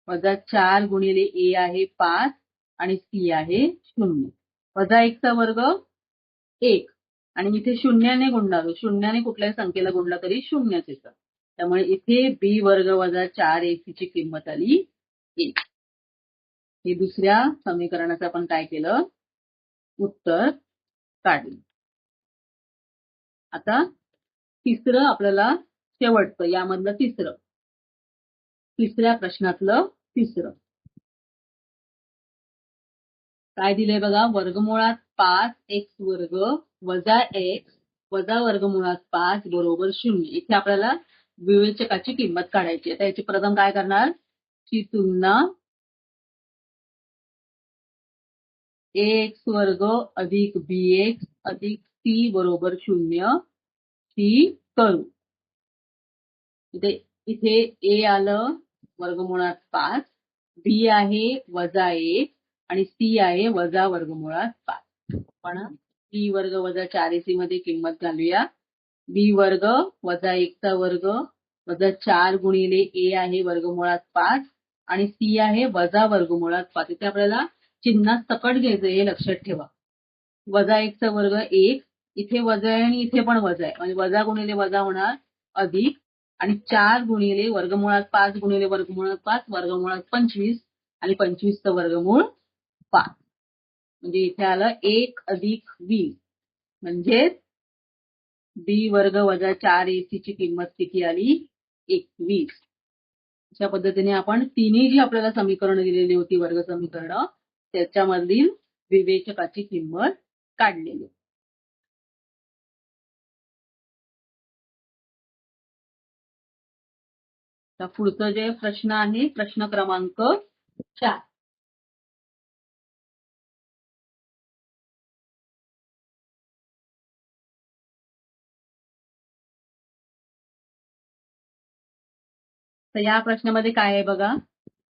वजा 4 गुणिले ए आहे 5 आणि सी आहे 0. वजा 1 चा वर्ग 1 आणि इथे शून्याने गुणणार, शून्याने कुठल्याही संख्येला गुणला तरी 0च येतं. त्यामुळे इथे बी वर्ग वजा 4 ए सी ची किंमत आली 1. हे दुसऱ्या समीकरणाचं आपण काय केलं, उत्तर काढलं. आता तिसरं आपल्याला शेवटचं यामधलं तिसऱ्या प्रश्नातलं तिसरं काय दिलंय बघा, वर्गमुळात 5 एक्स वर्ग वजा एक्स वजा वर्गमुळात 5 बरोबर 0. इथे आपल्याला विवेचकाची किंमत काढायची. आता याची प्रथम काय करणार, ची तुलना एक्स वर्ग अधिक बी एक्स अधिक सी बरोबर 0 ही करू. इथे ए आलं वर्गमुळात 5, बी आहे वजा 1 आणि सी आहे वजा वर्गमुळात 5. पण बी वर्ग वजा 4 सी मध्ये किंमत घालूया. बी वर्ग वजा 1 चा वर्ग वजा 4 गुणिले ए आहे वर्गमुळात 5 आणि सी आहे वजा वर्गमुळात 5. इथे आपल्याला चिन्हात सकट घ्यायचं, हे लक्षात ठेवा. वजा 1 चा वर्ग 1, इथे वजा आहे आणि इथे पण वजा आहे म्हणजे वजा गुणिले वजा होणार अधिक आणि 4 गुणिले वर्गमुळात 5 गुणिले वर्गमुळात 5 वर्गमुळात 25 आणि 25चं वर्गमूळ 5. म्हणजे इथे आलं 1 अधिक 20 म्हणजे बी वर्ग वजा 4 ए सी ची किंमत किती आली, 21. अशा पद्धतीने आपण तिन्ही जी आपल्याला समीकरणं दिलेली होती वर्ग समीकरणं त्याच्यामधील विवेचकाची किंमत काढलेली. तर पुढचं जे प्रश्न आहे, प्रश्न क्रमांक 4. तर या प्रश्नामध्ये काय आहे बघा,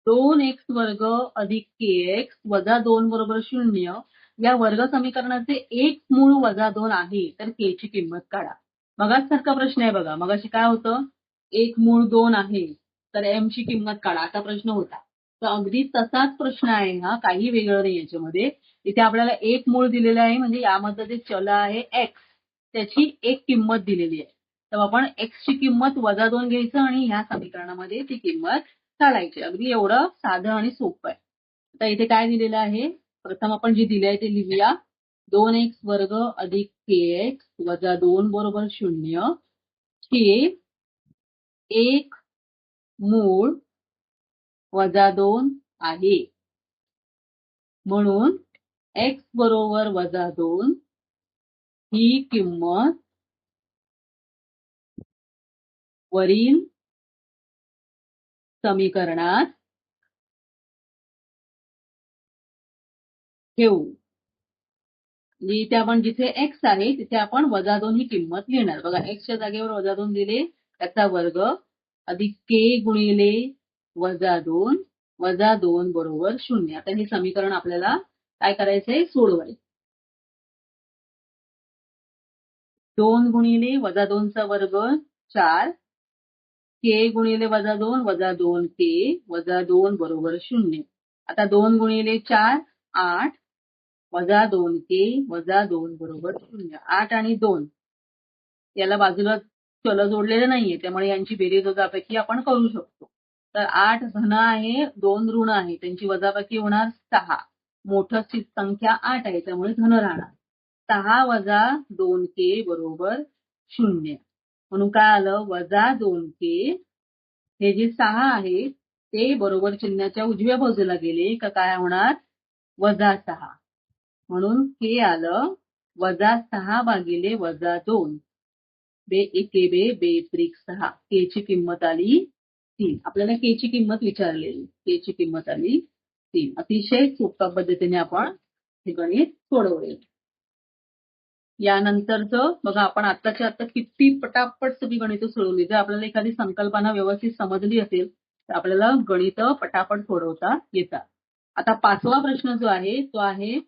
2x वर्ग अधिक kx वजा 2 बरोबर 0 या वर्ग समीकरणाचे एक मूळ वजा 2 आहे तर k ची किंमत काढा. मगाच सारखा प्रश्न आहे बघा, मगाशी काय होतं, एक मूळ 2 आहे तर m ची किंमत काढा असा प्रश्न होता. तर अगदी तसाच प्रश्न आहे हा, काही वेगळं नाही याच्यामध्ये. इथे आपल्याला एक मूळ दिलेलं आहे म्हणजे यामध्ये जे चल आहे x त्याची एक किंमत दिलेली आहे. तर आपण x ची किंमत वजा 2 घ्यायचं आणि ह्या समीकरणामध्ये ती किंमत काढायची. अगदी एवढं साधं आणि सोपं आहे. आता इथे काय दिलेलं आहे, प्रथम आपण जे दिलंय ते लिहूया. 2x वर्ग अधिक kx वजा 2 बरोबर 0 हे 1 मूळ वजा 2 आहे. म्हणून x बरोबर वजा 2 ही किंमत वरील समीकरणात ठेवू. इथे आपण जिथे x आहे तिथे आपण वजा 2 ही किंमत लिहिणार. बघा x च्या जागेवर वजा 2 दिले त्याचा वर्ग अधिक k गुणिले वजा 2 बरोबर 0. आता हे समीकरण आपल्याला काय करायचंय सोडवायचं. 2 गुणिले वजा 2 चा वर्ग 4 k गुणिले वजा 2 वजा 2 बरोबर 0. आता 2 गुणिले 4 8 वजा 2k वजा 2 बरोबर 0. 8 आणि 2 याला बाजूला चल जोडलेलं नाहीये त्यामुळे यांची बेरीज वजाबाकी आपण करू शकतो. तर 8 धन आहे 2 ऋण आहे त्यांची वजाबाकी होणार 6. मोठी संख्या 8 आहे त्यामुळे धन राहणार. 6 वजा 2k बरोबर 0. म्हणून काय आलं वजा 2k. हे जे 6 आहे ते बरोबर चिन्हाच्या उजव्या बाजूला गेले का काय होणार वजा 6. म्हणून k आलं वजा 6 भागिले वजा 2. बे एके बे बेत्रिक 6. k ची किंमत आली 3. आपल्याला k ची किंमत विचारलेली. k ची किंमत आली 3. अतिशय सोप्या पद्धतीने आपण हे गणित सोडवले. यानंतरचं बघा आपण आत्ताच्या आता किती पटापट सगळी गणितं सोडवली. जर आपल्याला एखादी संकल्पना व्यवस्थित समजली असेल तर आपल्याला गणित पटापट सोडवता येतात. आता 5वा प्रश्न जो आहे तो आहे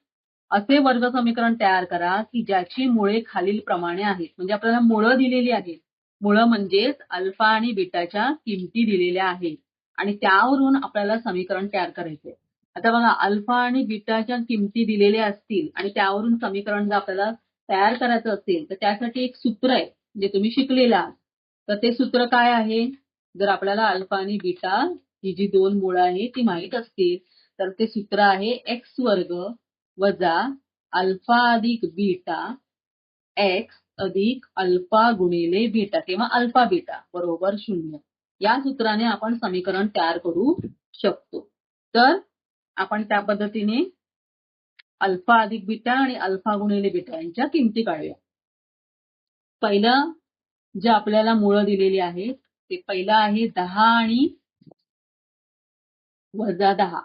असे वर्ग समीकरण तयार करा की ज्याची मुळे खालील प्रमाणे आहेत. म्हणजे आपल्याला मुळं दिलेली आहेत. मुळं म्हणजेच अल्फा आणि बीटाच्या किमती दिलेल्या आहेत आणि त्यावरून आपल्याला समीकरण तयार करायचे. आता बघा अल्फा आणि बीटाच्या किमती दिलेल्या असतील आणि त्यावरून समीकरण जर आपल्याला तयार करायचं असेल तर त्यासाठी एक सूत्र आहे जे तुम्ही शिकलेलं आहात. तर ते सूत्र काय आहे. जर आपल्याला अल्फा आणि बीटा ही जी 2 मुळं आहेत ती माहित असतील तर ते सूत्र आहे x वर्ग वजा अल्फा अधिक बीटा x अधिक अल्फा गुणिले बीटा किंवा अल्फा बीटा बरोबर 0. या सूत्राने आपण समीकरण तयार करू शकतो. तर आपण त्या पद्धतीने अल्फा अधिक बीटा आणि अल्फा गुणिले बीटा यांच्या किमती काढूया. पहिलं जे आपल्याला मुळं दिलेली आहेत ते पहिलं आहे 10 आणि वजा 10.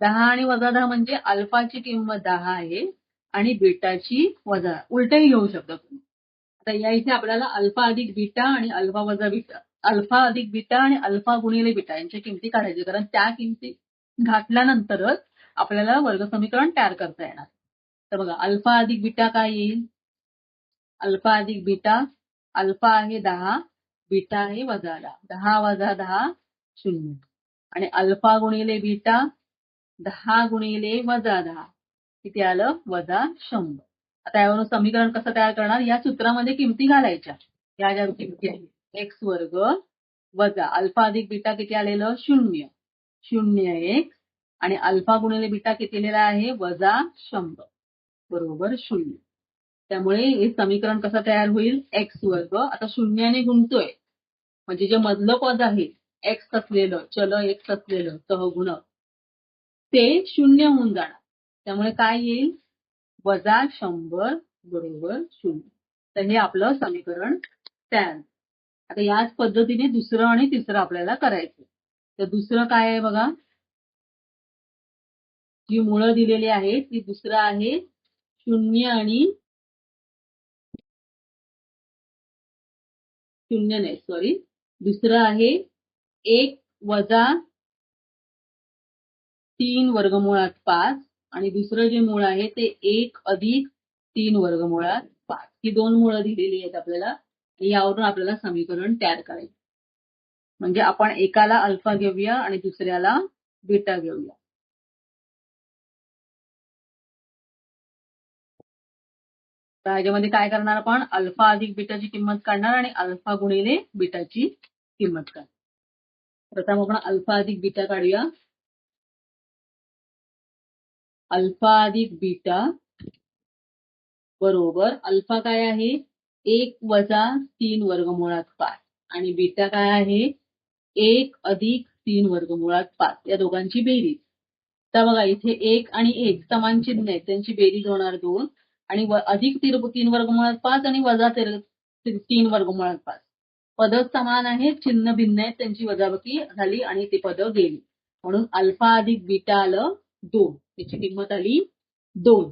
10 आणि वजा 10 म्हणजे अल्फाची किंमत 10 आहे आणि बीटाची वजा उलटही घेऊ शकता तुम्ही. आता या इथे आपल्याला अल्फा अधिक बीटा आणि अल्फा वजा बीटा अल्फा अधिक बीटा आणि अल्फा गुणिले बीटा यांच्या किमती काढायच्या कारण त्या किमती घातल्यानंतरच आपल्याला वर्ग समीकरण तयार करता येणार. तर बघा अल्फा अधिक बीटा काय येईल. अल्फा अधिक बीटा अल्फा आहे 10 बीटा आहे वजा 10. 10 वजा 10 0 आणि अल्फा गुणिले बीटा 10 गुणिले वजा 10 किती आलं वजा 100. आता यावरून समीकरण कसं तयार करणार. या सूत्रामध्ये किमती घालायच्या. या ज्या किमती आहेत एक्स वर्ग वजा अल्फा अधिक बीटा किती आलेलं 0 0 x आणि अल्फा गुणिले बीटा किती आलेला आहे वजा 100 बरोबर 0. त्यामुळे हे समीकरण कसं तयार होईल एक्स वर्ग आता 0ने गुणतोय म्हणजे जे मधलं पद आहे एक्स असलेलं चल एक्स असलेलं सहगुण ते 0 होऊन जाणार. त्यामुळे काय येईल वजा 100 बरोबर 0. तर हे आपलं समीकरण तयार. आता याच पद्धतीने दुसरं आणि तिसरं आपल्याला करायचं. तर दुसरं काय आहे बघा. जी मुळं दिलेली आहेत ती दुसरं आहे 0 आणि 0 नाही सॉरी दुसरं आहे 1 वजा 3 वर्गमुळात 5 आणि दुसरं जे मूळ आहे ते 1 अधिक 3 वर्गमुळात 5. ही 2 मुळं दिलेली आहेत आपल्याला यावरून आपल्याला समीकरण तयार करायचं. म्हणजे आपण एकाला अल्फा घेऊया आणि दुसऱ्याला बीटा घेऊया. तर ह्याच्यामध्ये काय करणार आपण अल्फा अधिक बीटाची किंमत काढणार आणि अल्फा गुणिले बीटाची किंमत काढणार. प्रथम आपण अल्फा अधिक बीटा काढूया. अल्फा अधिक बीटा बरोबर अल्फा काय आहे 1 वजा 3 वर्गमुळात 5 आणि बीटा काय आहे 1 अधिक 3 वर्गमुळात 5 या दोघांची बेरीज. तर बघा इथे 1 आणि 1 समान चिन्ह आहेत त्यांची बेरीज होणार 2 आणि अधिक 3 वर्गमुळात 5 आणि वजा 3 वर्गमुळात 5. पद समान आहेत चिन्ह भिन्न आहेत त्यांची वजाबाकी झाली आणि ती पद गेली म्हणून अल्फा अधिक बीटा आलं 2 त्याची किंमत आली 2.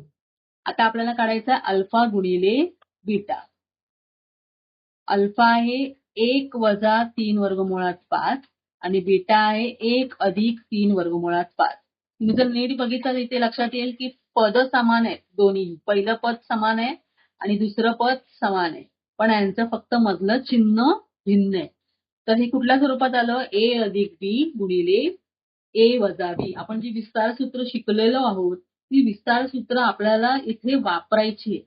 आता आपल्याला काढायचा अल्फा गुणिले बीटा. अल्फा आहे 1 वजा 3 वर्गमुळात 5 आणि बीटा आहे 1 अधिक 3 वर्गमुळात 5. तुम्ही जर नीट बघितलं इथे लक्षात येईल की पद समान आहेत दोन्ही. पहिलं पद समान आहे आणि दुसरं पद समान आहे पण यांचं फक्त मधलं चिन्ह भिन्न आहे. तर हे कुठल्या स्वरूपात आलं ए अधिक बी गुणिले ए वजा बी. आपण जी विस्तार सूत्र शिकलेलो आहोत ती विस्तार सूत्र आपल्याला इथे वापरायची.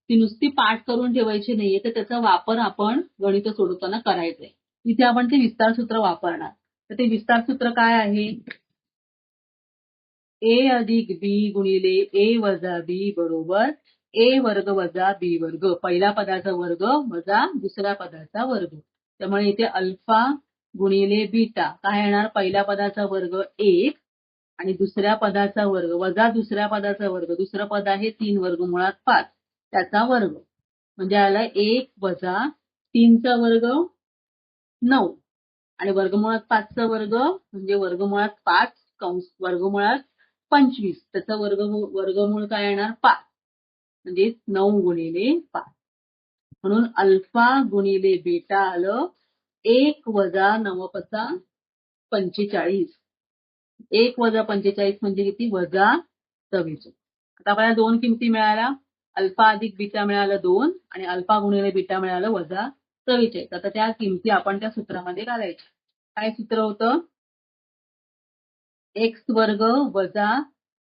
ती नुसती पाठ करून ठेवायची नाहीये तर त्याचा वापर आपण गणित सोडवताना करायचंय. इथे आपण ते विस्तार सूत्र वापरणार. तर ते विस्तार सूत्र काय आहे ए अधिक बी गुणिले ए वजा बी बरोबर ए वर्ग वजा बी वर्ग. पहिल्या पदाचा वर्ग वजा दुसऱ्या पदाचा वर्ग. त्यामुळे इथे अल्फा गुणिले बीटा काय येणार पहिल्या पदाचा वर्ग 1 आणि दुसऱ्या पदाचा वर्ग वजा दुसऱ्या पदाचा वर्ग. दुसरं पद आहे 3 वर्गमुळात 5 त्याचा वर्ग म्हणजे आला 1 वजा 3चा वर्ग 9 आणि वर्गमुळात 5चा वर्ग म्हणजे वर्गमुळात 5 कंस वर्गमुळात 25 त्याचा वर्गमूळ काय येणार 5 म्हणजे 9 गुणिले 5. म्हणून अल्फा गुणिले बीटा आलं 1 वजा 9 पचा 45. 1 वजा 45 म्हणजे किती वजा 44. आता आपल्याला दोन किमती मिळाल्या अल्फा अधिक बीटा मिळालं 2 आणि अल्फा गुणिले बीटा मिळालं वजा 44. आता त्या किमती आपण त्या सूत्रामध्ये घालायच्या. काय सूत्र होतं एक्स वर्ग वजा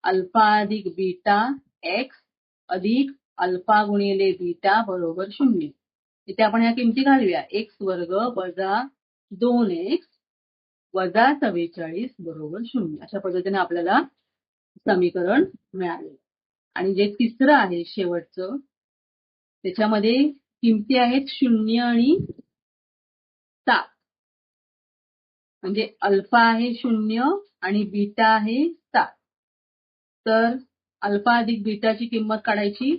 अल्फा अधिक बीटा एक्स अधिक अल्फा गुणिले बीटा बरोबर 0. इथे आपण या किमती घालूया एक्स वर्ग वजा 2x वजा 44 बरोबर 0. अशा पद्धतीने आपल्याला समीकरण मिळाले. आणि जे तिसरं आहे शेवटचं त्याच्यामध्ये किमती आहेत 0 आणि 7 म्हणजे अल्फा आहे 0 आणि बीटा आहे 7. तर अल्फा अधिक बीटाची किंमत काढायची.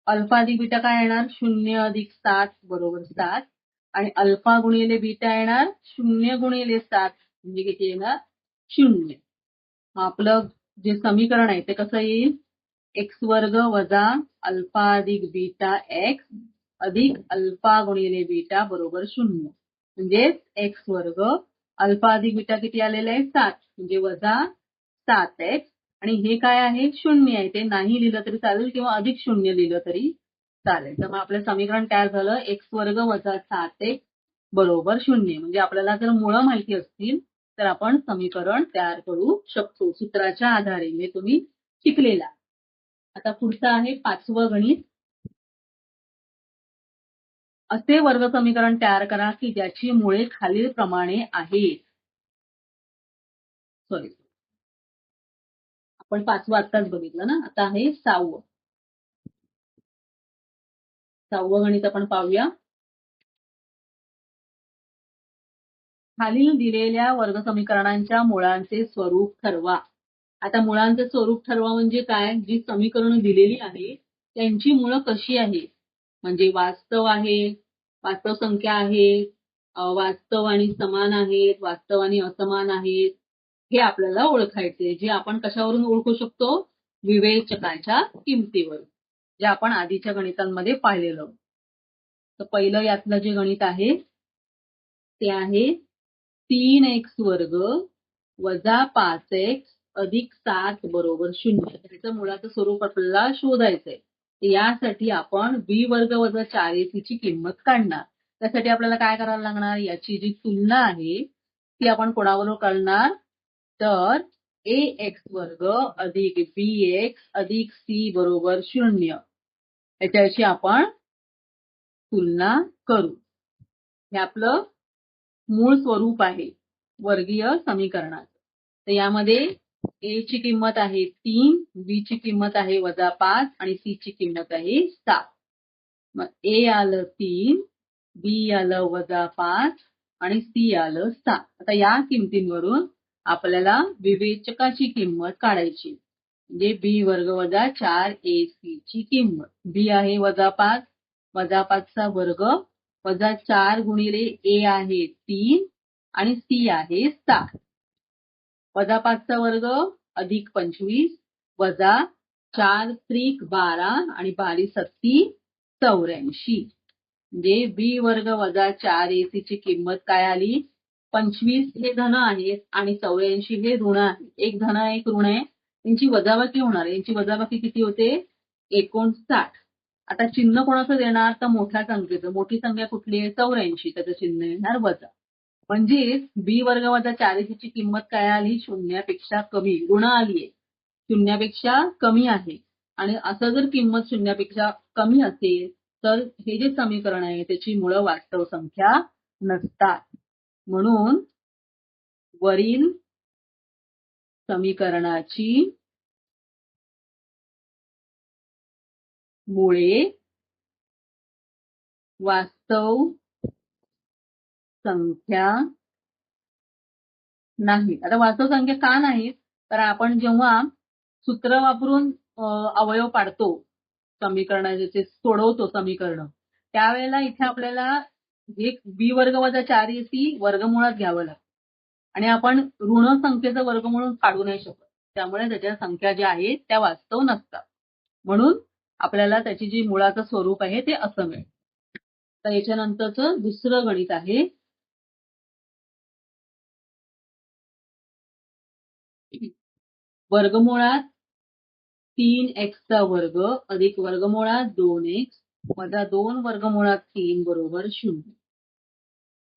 अल्फा अधिक बीटा काय येणार 0 अधिक 7 बरोबर 7 आणि अल्फा गुणिले बीटा येणार 0 गुणिले 7 म्हणजे किती येणार 0. आपलं जे समीकरण आहे ते कसं येईल एक्स वर्ग वजा अल्फा अधिक बीटा एक्स अधिक अल्फा गुणिले बीटा बरोबर 0 म्हणजेच एक्स वर्ग अल्फा अधिक बीटा किती आलेलं आहे 7 म्हणजे वजा 7x आणि हे काय आहे 0 आहे ते नाही लिहिलं तरी चालेल किंवा अधिक 0 लिहिलं तरी चालेल. तर मग आपलं समीकरण तयार झालं एक्स वर्ग वजा 7x बरोबर 0. म्हणजे आपल्याला जर मुळं माहिती असतील तर आपण समीकरण तयार करू शकतो सूत्राच्या आधारे. हे तुम्ही शिकलेला. आता पुढचं आहे 5वं गणित. असे वर्ग समीकरण तयार करा की ज्याची मुळे खालीलप्रमाणे आहेत. सॉरी आपण 5वं आत्ताच बघितलं ना. आता आहे 6वं. 6वं गणित आपण पाहूया. खालील दिलेल्या वर्ग समीकरणांच्या मुळांचे स्वरूप ठरवा. आता मुळांचे स्वरूप ठरवा म्हणजे काय जी समीकरणं दिलेली आहे त्यांची मुळं कशी आहेत म्हणजे वास्तव आहे वास्तव संख्या आहे वास्तव आणि समान आहेत वास्तव आणि असमान आहेत हे आपल्याला ओळखायचे. जे आपण कशावरून ओळखू शकतो विवेचकाच्या किमतीवर जे आपण आधीच्या गणितांमध्ये पाहिलेलं. तर पहिलं यातलं जे गणित आहे ते आहे 3x वर्ग वजा 5x अधिक 7 बरोबर 0. त्याचं मुळाचं स्वरूप आपल्याला शोधायचंय. यासाठी आपण b वर्ग वजा 4ac ची किंमत काढणार. त्यासाठी आपल्याला काय करायला लागणार याची जी तुलना आहे ती आपण कोणाबरोबर करणार तर ax वर्ग अधिक bx अधिक c बरोबर 0 याच्याशी आपण तुलना करू. हे आपलं मूळ स्वरूप आहे वर्गीय समीकरणाचं. तर यामध्ये ए ची किंमत आहे 3, बी ची किंमत आहे -5 आणि सी ची किंमत आहे 7. मग ए आलं 3, बी आलं -5 आणि सी आलं 7. आता या किमतींवरून आपल्याला विवेचकाची किंमत काढायची. म्हणजे बी वर्ग वजा 4ac ची किंमत. बी आहे -5, -5 चा वर्ग वजा 4 गुणिले ए आहे 3 आणि सी आहे 7. -5 चा वर्ग अधिक 25 वजा 4 त्रिक 12 आणि 12 सत्ती 84. म्हणजे बी वर्ग वजा 4ac ची किंमत काय आली? 25 हे धन आहे आणि 84 हे ऋण आहे. एक धन एक ऋण आहे. यांची वजाबाकी होणार. यांची वजाबाकी किती होते? 59. आता चिन्ह कोणाचं देणार? तर मोठ्या संख्येचं. मोठी संख्या कुठली आहे? 84. त्याचं चिन्ह येणार वजा. म्हणजेच बी वर्ग वजा 4ac ची किंमत काय आली? शून्यापेक्षा कमी. ऋण आली आहे. शून्यापेक्षा कमी आहे. आणि असं जर किंमत शून्यापेक्षा कमी असेल तर हे जे समीकरण आहे त्याची मुळं वास्तव संख्या नसतात. म्हणून वरील समीकरणाची मुळे वास्तव संख्या नाही. आता वास्तव संख्या का नाही? तर आपण जेव्हा सूत्र वापरून अवयव पाडतो, समीकरणाचे सोडवतो समीकरण, त्यावेळेला इथे आपल्याला हे बी वर्ग वजा 4ac वर्गमुळात घ्यावं लागतं आणि आपण ऋण संख्येचं वर्गमूळ काढू नाही शकत. त्यामुळे त्याच्या संख्या ज्या आहेत त्या वास्तव नसतात. म्हणून आपल्याला त्याची जी मुळाचं स्वरूप आहे ते असं मिळेल. तर याच्यानंतरचं दुसरं गणित आहे वर्गमुळात 3x चा वर्ग अधिक वर्गमुळात 2x वजा 2 वर्गमुळात 3 बरोबर 0.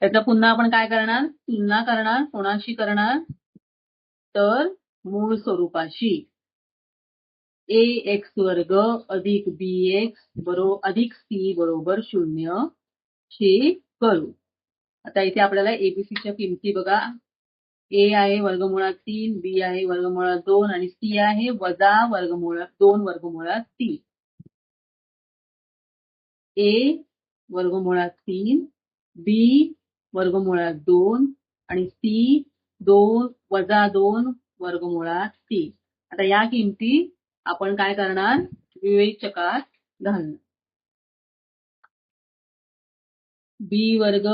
त्याचा पुन्हा आपण काय करणार? तुलना करणार. कोणाशी करणार? तर मूळ स्वरूपाशी. ax वर्ग अधिक bx अधिक c बरोबर 0 हे करू. आता इथे आपल्याला एबीसीच्या किमती बघा. ए आहे वर्गमुळात 3, बी आहे वर्गमुळात 2 आणि सी आहे वजा वर्गमुळात 2 वर्गमुळात 3. ए वर्गमुळात 3, बी वर्गमुळात 2 आणि सी 2 वजा 2 वर्गमुळात 3. आता या किमती आपण काय करणार? विवेचकात घालणार. बी वर्ग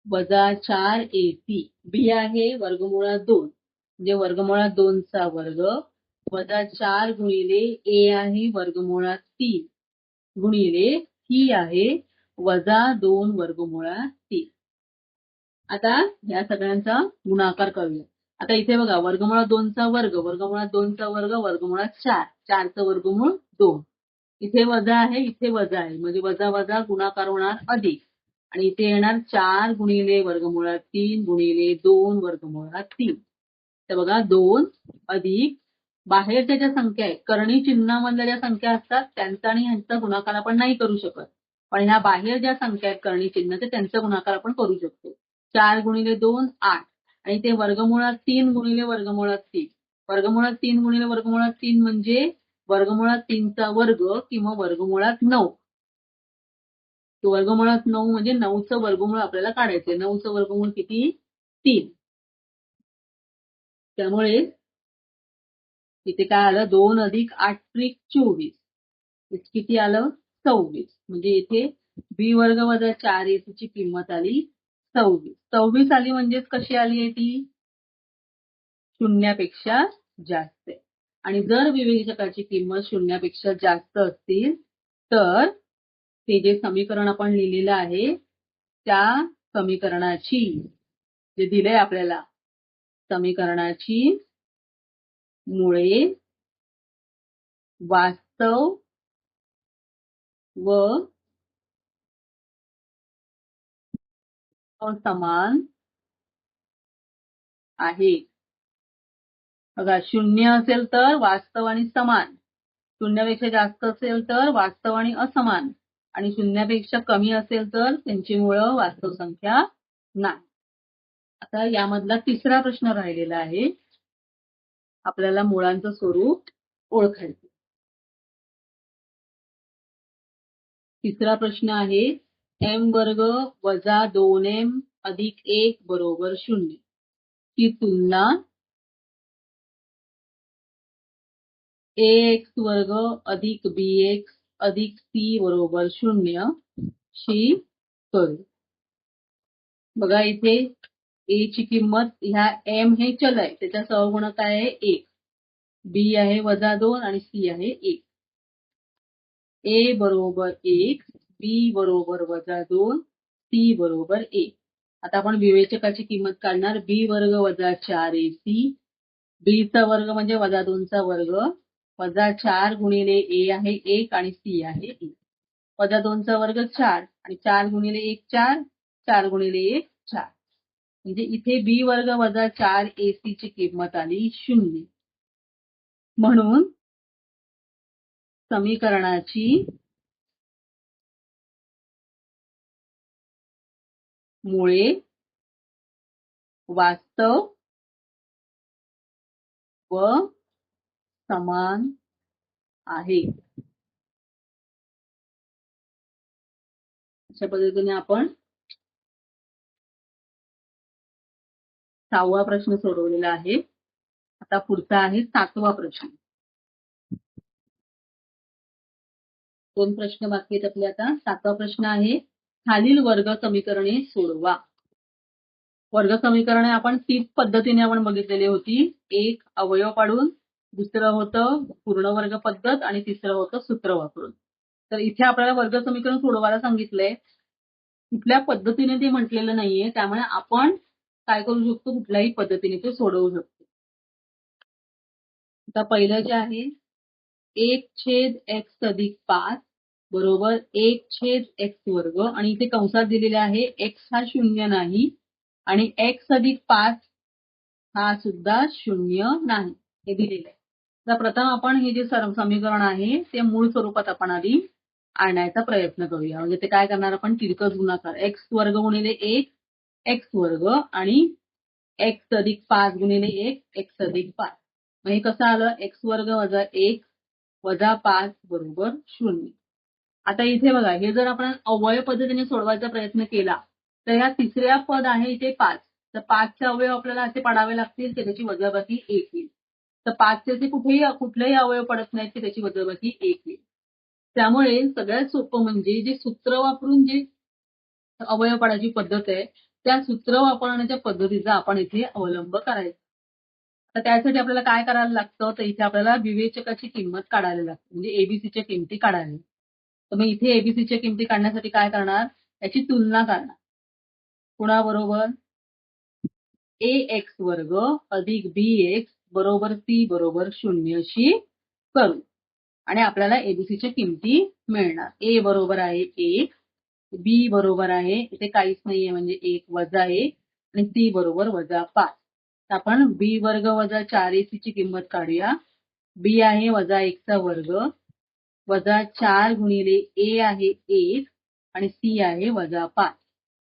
वजा 4ac. बी आहे वर्गमुळात 2 म्हणजे वर्गमुळात 2 चा वर्ग वजा 4 गुणिले ए आहे वर्गमुळात 3 गुणिले ही आहे वजा 2 वर्गमुळात 3. आता या सगळ्यांचा गुणाकार करूया. आता इथे बघा वर्गमुळात 2 चा वर्ग वर्गमुळात 2 चा वर्ग वर्गमुळात 4 4 चं वर्गमूळ 2. इथे वजा आहे इथे वजा आहे म्हणजे वजा वजा गुणाकार होणार अधिक आणि इथे येणार 4 गुणिले वर्गमुळात 3 गुणिले 2 वर्गमुळात 3. तर बघा 2 अधिक बाहेरच्या ज्या संख्या आहेत करणी चिन्हामधल्या ज्या संख्या असतात त्यांचा आणि ह्यांचा गुणाकार आपण नाही करू शकत. पण ह्या बाहेर ज्या संख्या आहेत करणी चिन्हाचे त्यांचा गुणाकार आपण करू शकतो. 4 गुणिले 2 8 आणि ते वर्गमुळात 3 गुणिले वर्गमुळात 3. वर्गमुळात 3 गुणिले वर्गमुळात 3 म्हणजे वर्गमुळात 3 चा वर्ग किंवा वर्गमुळात 9. वर्गमुळात 9 म्हणजे 9चं वर्गमूळ आपल्याला काढायचंय. 9चं वर्गमूळ किती? 3. त्यामुळे इथे काय आलं? 2 अधिक 8 त्रिक 24. इथे किती आलं? 26. म्हणजे इथे बी वर्ग वजा 4ac ची किंमत आली 26. 26 आली म्हणजेच कशी आली आहे ती? शून्यापेक्षा जास्त आहे. आणि जर विवेचकाची किंमत शून्यापेक्षा जास्त असतील तर ते जे समीकरण आपण लिहिलेलं आहे त्या समीकरणाची जे दिलंय आपल्याला समीकरणाची मुळे वास्तव व असमान आहे. बघा 0 असेल तर वास्तव आणि समान. 0पेक्षा जास्त असेल तर वास्तव आणि असमान आणि 0पेक्षा कमी असेल तर त्यांची मुळं वास्तव संख्या नाही. आता यामधला तिसरा प्रश्न राहिलेला आहे. आपल्याला मुळांचं स्वरूप ओळखायचं. तिसरा प्रश्न आहे m वर्ग वजा 2m अधिक 1 बरोबर 0 ची तुलना ax वर्ग अधिक bx अधिक c बरोबर 0 शी करू. बघा इथे a ची किंमत ह्या m हे चल आहे त्याच्या सहगुणक आहे 1, b आहे वजा 2 आणि c आहे 1. a बरोबर 1, b बरोबर वजा 2, c बरोबर 1. आता आपण विवेचकाची किंमत काढणार. b वर्ग वजा 4ac, b चा वर्ग म्हणजे वजा 2 चा वर्ग वजा 4 गुणिले a आहे 1 आणि c आहे 1. वजा 2 चा वर्ग 4 आणि 4 गुणिले 1 4, 4 गुणिले 1 4. म्हणजे इथे b वर्ग वजा 4ac ची किंमत आली 0. म्हणून समीकरणाची मुळे वास्तव व समान आहे. अशा पद्धतीने आपण 6वा प्रश्न सोडवलेला आहे. आता पुढचा आहे 7वा प्रश्न. 2 प्रश्न बाकी आहेत आपले. आता 7वा प्रश्न आहे खालील वर्ग समीकरणे सोडवा. वर्ग समीकरणे आपण 3 पद्धतीने आपण बघितलेली होती. एक अवयव पाडून, दुसरं होतं पूर्ण वर्ग पद्धत आणि तिसरं होतं सूत्र वापरून. तर इथे आपल्याला वर्ग समीकरण सोडवायला सांगितलंय. कुठल्या पद्धतीने ते म्हटलेलं नाहीये, त्यामुळे आपण काय करू शकतो, कुठल्याही पद्धतीने ते सोडवू शकतो. आता पहिलं जे आहे 1/x अधिक 5 बरोबर 1/x वर्ग आणि इथे कंसात दिलेले आहे x हा 0 नाही आणि x अधिक 5 हा सुद्धा 0 नाही हे दिलेलं आहे. तर प्रथम आपण हे जे समीकरण आहे ते मूळ स्वरूपात आपण आधी आणण्याचा प्रयत्न करूया. म्हणजे ते काय करणार आपण, तिरकस गुणाकार x वर्ग गुणिले 1 x वर्ग आणि x अधिक 5 गुणिले 1 x अधिक 5. मग हे कसं आलं, x वर्ग वजा 1 वजा 5 बरोबर 0. आता इथे बघा, हे जर आपण अवयव पद्धतीने सोडवायचा प्रयत्न केला तर ह्या तिसऱ्या पद आहे इथे 5. तर 5चे अवयव आपल्याला असे पाडावे लागतील की त्याची वजाबाकी 1 येईल. तर 5चे कुठलेही अवयव पडत नाहीत की त्याची वजाबाकी 1 येईल. त्यामुळे सगळ्यात सोपं म्हणजे जे सूत्र वापरून जे अवयव पाडायची पद्धत आहे त्या सूत्र वापरण्याच्या पद्धतीचा आपण इथे अवलंब करायचा. तर त्यासाठी आपल्याला काय करायला लागतं, तर इथे आपल्याला विवेचकाची किंमत काढायला लागते, म्हणजे एबीसीच्या किमती काढायला. तर मग इथे एबीसीच्या किमती काढण्यासाठी काय करणार, याची तुलना करणार. कुणाबरोबर, ax वर्ग अधिक bx बरोबर c बरोबर 0 शी करू आणि आपल्याला एबीसीच्या किमती मिळणार. a बरोबर आहे 1, b बरोबर आहे इथे काहीच नाहीये म्हणजे 1 वजा 1 आणि c बरोबर वजा 5. तर आपण b वर्ग वजा 4ac ची किंमत काढूया. b आहे वजा 1 चा वर्ग वजा 4 गुणिले a आहे 1 आणि c आहे वजा 5.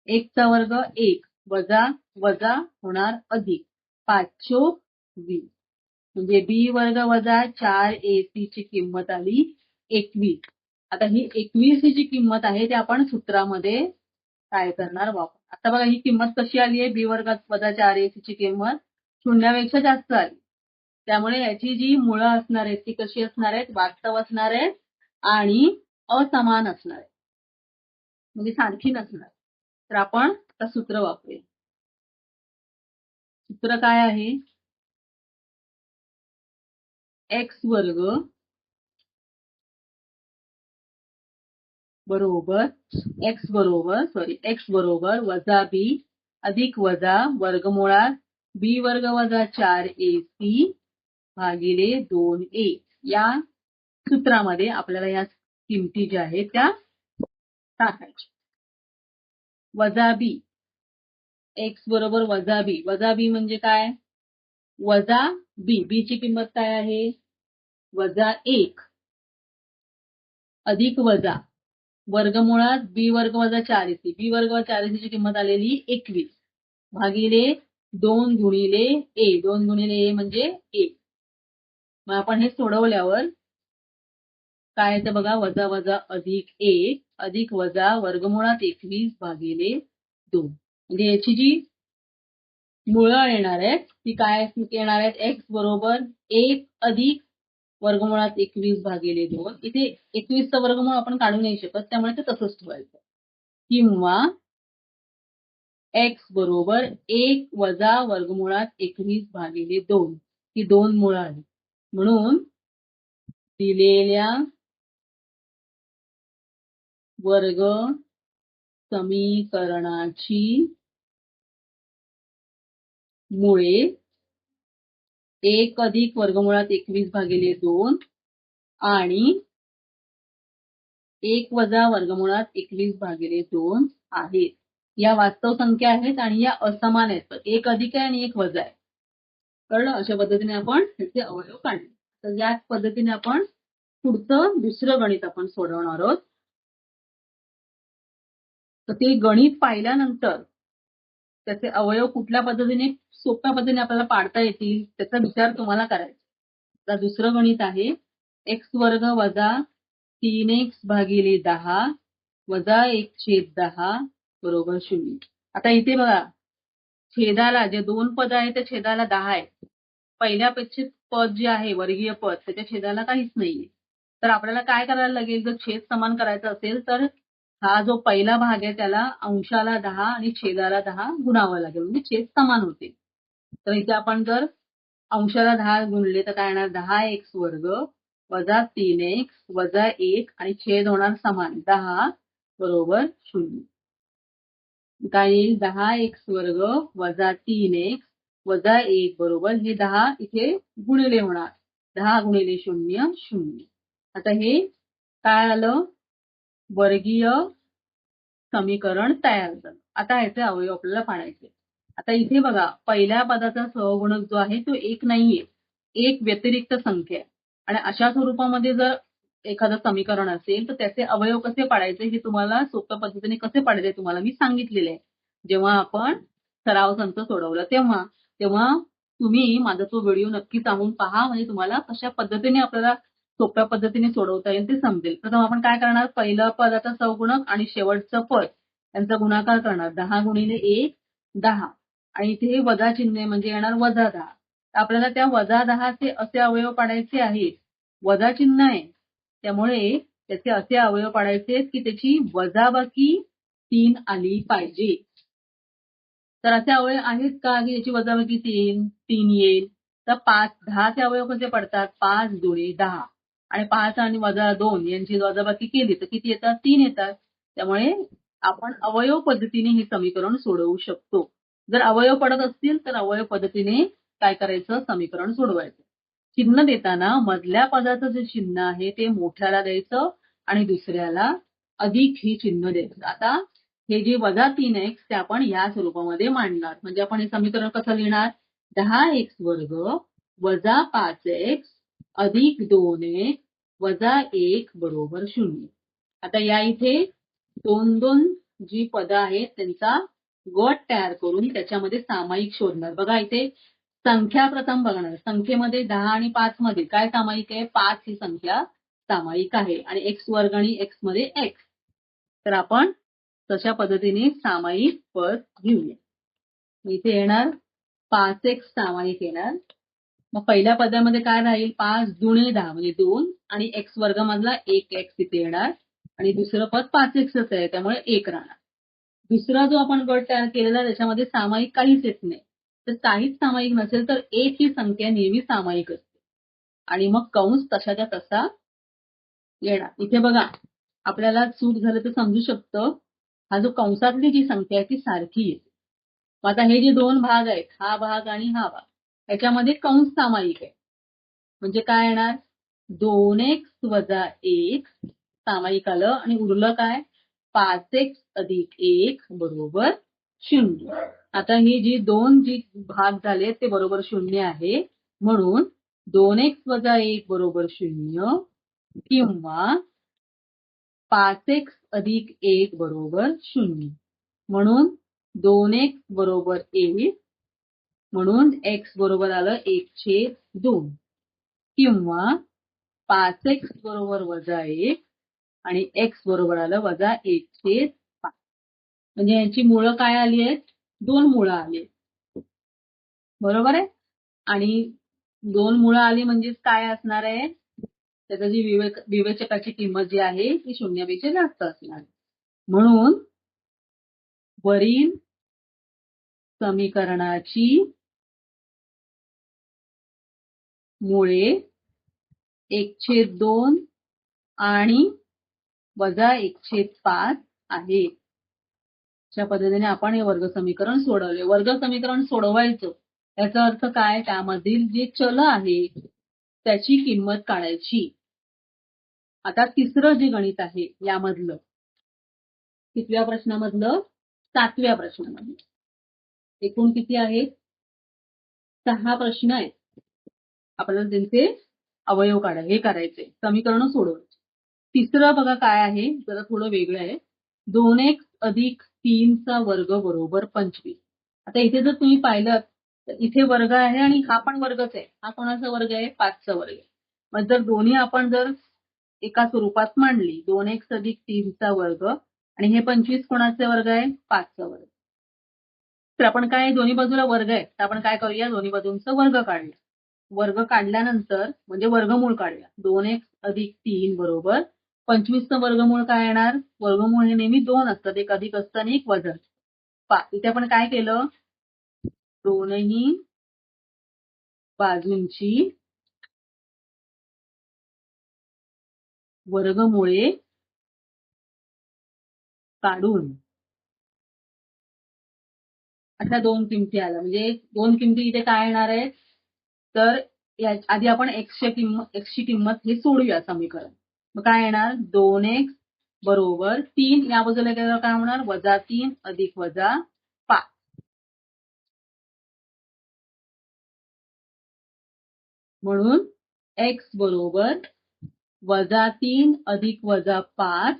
1 चा वर्ग 1 वजा वजा होणार अधिक 5 20. म्हणजे b वर्ग वजा 4ac ची किंमत आली 21. आता ही 21 ची किंमत आहे ते आपण सूत्रामध्ये काय करणार, वापर. आता बघा ही किंमत कशी आली आहे, b वर्गात वजा 4ac ची किंमत 0पेक्षा जास्त आली. त्यामुळे याची जी मुळं असणार आहेत ती कशी असणार आहेत, वास्तव असणार आहेत आणि असमान असणार आहेत, म्हणजे सारखी नसणार. तर आपण आता सूत्र वापरूया. सूत्र काय आहे, x वर्ग बरोबर x बरोबर वजा b अधिक वजा वर्गमुळात b वर्ग वजा 4ac भागिले 2a. या सूत्रामध्ये आपल्याला या किमती ज्या आहेत त्या टाकायच्या. वजा b, x बरोबर वजा b म्हणजे काय, वजा b ची किंमत काय आहे, वजा 1 अधिक वजा वर्गमुळात b वर्ग वजा 4ac, b वर्ग वजा 4ac ची किंमत आलेली 21 भागिले 2 गुणिले a, 2 गुणिले a म्हणजे 1. मग आपण हे सोडवल्यावर काय येतं बघा, वजा वजा अधिक 1 अधिक वजा वर्गमुळात 21 भागिले 2. म्हणजे याची जी मुळं येणार आहेत ती काय येणार आहेत, एक्स बरोबर 1 अधिक वर्गमुळात 21 भागिले 2. इथे 21चा वर्गमूळ आपण काढू नाही शकत, त्यामुळे ते तसंच ठेवायचं. किंवा एक्स बरोबर 1 वजा वर्गमुळात 21 भागिले 2. ही 2 मुळं आहेत. म्हणून दिलेल्या वर्ग समीकरणाची मुळे 1 अधिक वर्गमुळात 21 भागिले 2 आणि 1 वजा वर्गमुळात 21 भागिले 2 आहेत. या वास्तव संख्या आहेत आणि या असमान आहेत. 1 अधिक आहे आणि 1 वजा आहे. कळलं? अशा पद्धतीने आपण त्याचे अवयव काढले. तर याच पद्धतीने आपण पुढचं दुसरं गणित आपण सोडवणार आहोत. तर ते गणित पाहिल्यानंतर त्याचे अवयव कुठल्या पद्धतीने सोप्या पद्धतीने आपल्याला पाडता येतील त्याचा विचार तुम्हाला करायचा. आता दुसरं गणित आहे एक्स वर्ग वजा 3x भागिले 10 वजा 1/10 बरोबर 0. आता इथे बघा, छेदाला जे दोन पद आहेत त्या छेदाला 10 आहे. पहिल्यापेक्षा पद जे आहे वर्गीय पद त्याच्या छेदाला काहीच नाहीये. तर आपल्याला काय करायला लागेल, जर छेद समान करायचा असेल तर हा जो पहिला भाग आहे त्याला अंशाला 10 आणि छेदाला 10 गुणावं लागेल, म्हणजे छेद समान होते. तर इथे आपण जर अंशाला 10 गुणले तर काय येणार, 10x वर्ग वजा 3x वजा 1 आणि छेद होणार समान 10 बरोबर 0. काय येईल, 10x वर्ग वजा 3x वजा 1 बरोबर हे 10 इथे गुणिले होणार, 10 गुणिले 0 0. आता हे काय आलं, वर्गीय समीकरण तयार झालं. आता याचे अवयव आपल्याला पाडायचे. आता इथे बघा, पहिल्या पदाचा सहगुणक जो आहे तो 1 नाहीये, एक व्यतिरिक्त संख्या आहे. आणि अशा स्वरूपामध्ये जर एखादं समीकरण असेल तर त्याचे अवयव कसे पाडायचे हे तुम्हाला सोप्या पद्धतीने कसे पाडायचे तुम्हाला मी सांगितलेले आहे. जेव्हा आपण सराव संच सोडवला तेव्हा तेव्हा तुम्ही माझा तो व्हिडिओ नक्की चांगून पहा, म्हणजे तुम्हाला कशा पद्धतीने आपल्याला सोप्या पद्धतीने सोडवता येईल ते समजेल. प्रथम आपण काय करणार, पहिलं पदाचा सहगुणक आणि शेवटचं पद यांचा गुणाकार करणार. 10 गुणिले 1 10 आणि इथे हे वजा चिन्ह म्हणजे येणार वजा 10. आपल्याला त्या वजा 10चे असे अवयव पाडायचे आहेत. वजा चिन्ह आहे त्यामुळे त्याचे असे अवयव पाडायचे की त्याची वजाबाकी 3 आली पाहिजे. तर असे अवयव आहेत का की याची वजाबाकी 3 येईल. तर 10चे अवयव कसे पडतात, 5 दुणे 10 आणि 5 आणि वजा 2 यांची वजाबाकी केली तर किती येतात, 3 येतात. त्यामुळे आपण अवयव पद्धतीने हे समीकरण सोडवू शकतो. जर अवयव पडत असतील तर अवयव पद्धतीने काय करायचं, समीकरण सोडवायचं. चिन्ह देताना मधल्या पदाचं जे चिन्ह आहे ते मोठ्याला द्यायचं आणि दुसऱ्याला अधिक हे चिन्ह द्यायचं. आता हे जे वजा 3x ते आपण या स्वरूपामध्ये मांडणार. म्हणजे आपण हे समीकरण कसं लिहिणार, 10x वर्ग वजा 5x अधिक 2x वजा 1 बरोबर 0. आता या इथे 2 जी पदं आहेत त्यांचा गट तयार करून त्याच्यामध्ये सामायिक शोधणार. बघा इथे संख्या प्रथम बघणार. संख्येमध्ये 10 आणि 5 मध्ये काय सामायिक आहे, 5 ही संख्या सामायिक आहे आणि x वर्ग आणि x मध्ये x. तर आपण तशा पद्धतीने सामायिक पद घेऊया. इथे येणार 5x सामायिक येणार. मग पहिल्या पदामध्ये काय राहील, 5 दुणे 10 म्हणजे 2 आणि x वर्ग मधला 1x इथे येणार आणि दुसरं पद 5x आहे त्यामुळे 1 राहणार. दुसरा जो आपण गट तयार केलेला त्याच्यामध्ये सामायिक काहीच येत नाही. तर काहीच सामायिक नसेल तर 1 ही संख्या नेहमी सामायिक असते आणि मग कंस तशाच्या तसा येणार. इथे बघा आपल्याला चूक झालं तर समजू शकतं, हा जो कंसातली जी संख्या आहे ती सारखी येते. मग आता हे जे दोन भाग आहेत, हा भाग आणि हा भाग, याच्यामध्ये कंस सामायिक आहे. म्हणजे काय येणार, 2x वजा 1 सामायिक आलं आणि उरलं काय, 5x अधिक 1 बरोबर 0. आता ही जी दोन भाग झाले ते बरोबर 0 आहे. म्हणून 2x वजा 1 बरोबर 0 किंवा 5x अधिक 1 बरोबर 0. म्हणून 2x बरोबर 1 म्हणून x बरोबर आलं 1/2. किंवा 5x बरोबर वजा 1 आणि x बरोबर आलं वजा 1/5. म्हणजे यांची मुळं काय आली आहेत? 2 मुळं आली आहेत. बरोबर आहे? आणि 2 मुळं आली म्हणजेच काय असणार आहे? त्याचं जी विवेचकाची किंमत जी आहे ती शून्यापेक्षा जास्त असणार आहे. म्हणून वरील समीकरणाची मुळे 1/2 आणि वजा 1/5 आहे. अशा पद्धतीने आपण हे वर्ग समीकरण सोडवले. वर्ग समीकरण सोडवायचं याचा अर्थ काय? त्यामधील जे चल आहे त्याची किंमत काढायची. आता तिसरं जे गणित आहे यामधलं कितव्या प्रश्नामधलं? 7व्या प्रश्नामधलं. एकूण किती आहेत? 6 प्रश्न आहेत. आपल्याला त्यांचे अवयव हे करायचे, समीकरण सोडवायचे. तिसरं बघा काय आहे, जरा थोडं वेगळं आहे. 2x अधिक 3 चा वर्ग बरोबर 25. आता इथे जर तुम्ही पाहिलं तर इथे वर्ग आहे आणि हा पण वर्गच आहे. हा कोणाचा वर्ग आहे? 5चा वर्ग आहे. मग जर दोन्ही आपण जर एका स्वरूपात मांडली, 2x अधिक 3 चा वर्ग आणि हे 25 कोणाचे वर्ग आहे? 5चा वर्ग. तर आपण काय दोन्ही बाजूला वर्ग आहे तर आपण काय करूया? दोन्ही बाजूंचा वर्ग काढूया. वर्ग काढल्यानंतर म्हणजे वर्गमूळ काढूया. 2x अधिक 3 बरोबर 25चं वर्गमूळ काय येणार? वर्गमूळ हे नेहमी 2 असतात. एक अधिक असतं आणि एक वजा. इथे आपण काय केलं? दोनही बाजूंची वर्गमुळे काढून अशा 2 किमती आल्या. म्हणजे 2 किमती इथे काय येणार आहेत? तर आधी आपण एक्सची किंमत हे सोडूया समीकरण. मग काय येणार? 2x बरोबर 3 या बाजूला गेल्यावर काय होणार? वजा 3 अधिक वजा 5. म्हणून x बरोबर वजा 3 अधिक वजा 5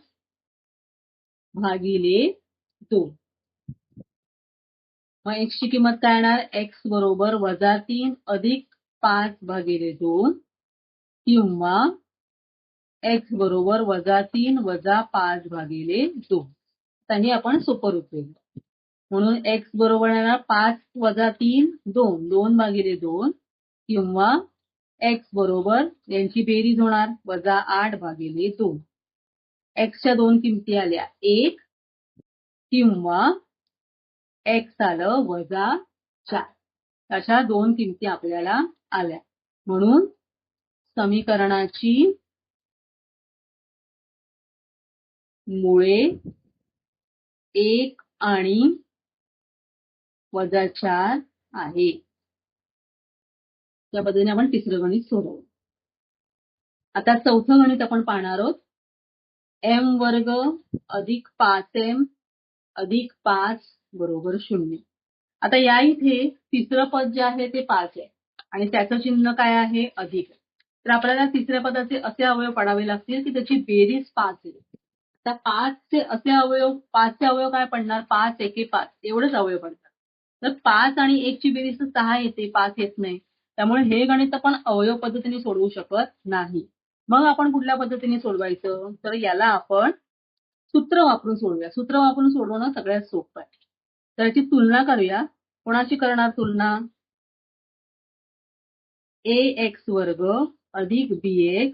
भागिले 2. मग x ची किंमत काय येणार? x बरोबर वजा 3 अधिक 5 भागिले 2 किंवा x बरोबर वजा 3 वजा 5 भागिले 2. त्यांनी आपण सोपं रूप केलं. म्हणून x बरोबर येणार 5 वजा 3 2 2 भागिले 2 किंवा x बरोबर यांची बेरीज होणार वजा 8 भागिले 2. xच्या 2 किमती आल्या 1 किंवा x आलं वजा 4. अशा 2 किमती आपल्याला आल्या. म्हणून समीकरणाची मुळे 1 आणि वजा 4 आहे. त्या पद्धतीने आपण तिसरं गणित सोडवू. आता चौथं गणित आपण पाहणार आहोत. m वर्ग अधिक 5m अधिक 5 बरोबर 0. आता या इथे तिसरं पद जे आहे ते 5 आहे आणि त्याचं चिन्ह काय आहे? अधिक. तर आपल्याला तिसऱ्या पदाचे असे अवयव पाडावे लागतील की त्याची बेरीज 5 आहे. आता 5चे अवयव काय पडणार? 5 एके 5 एवढेच अवयव पडतात. तर 5 आणि 1 ची बेरीज 6 येते, 5 येत नाही. त्यामुळे हे गणित आपण अवयव पद्धतीने सोडवू शकत नाही. मग आपण कुठल्या पद्धतीने सोडवायचं? तर याला आपण सूत्र वापरून सोडूया. सूत्र वापरून सोडवणं सगळ्यात सोपं आहे. तर याची तुलना करूया. कोणाची करणार तुलना? ax वर्ग अधिक bx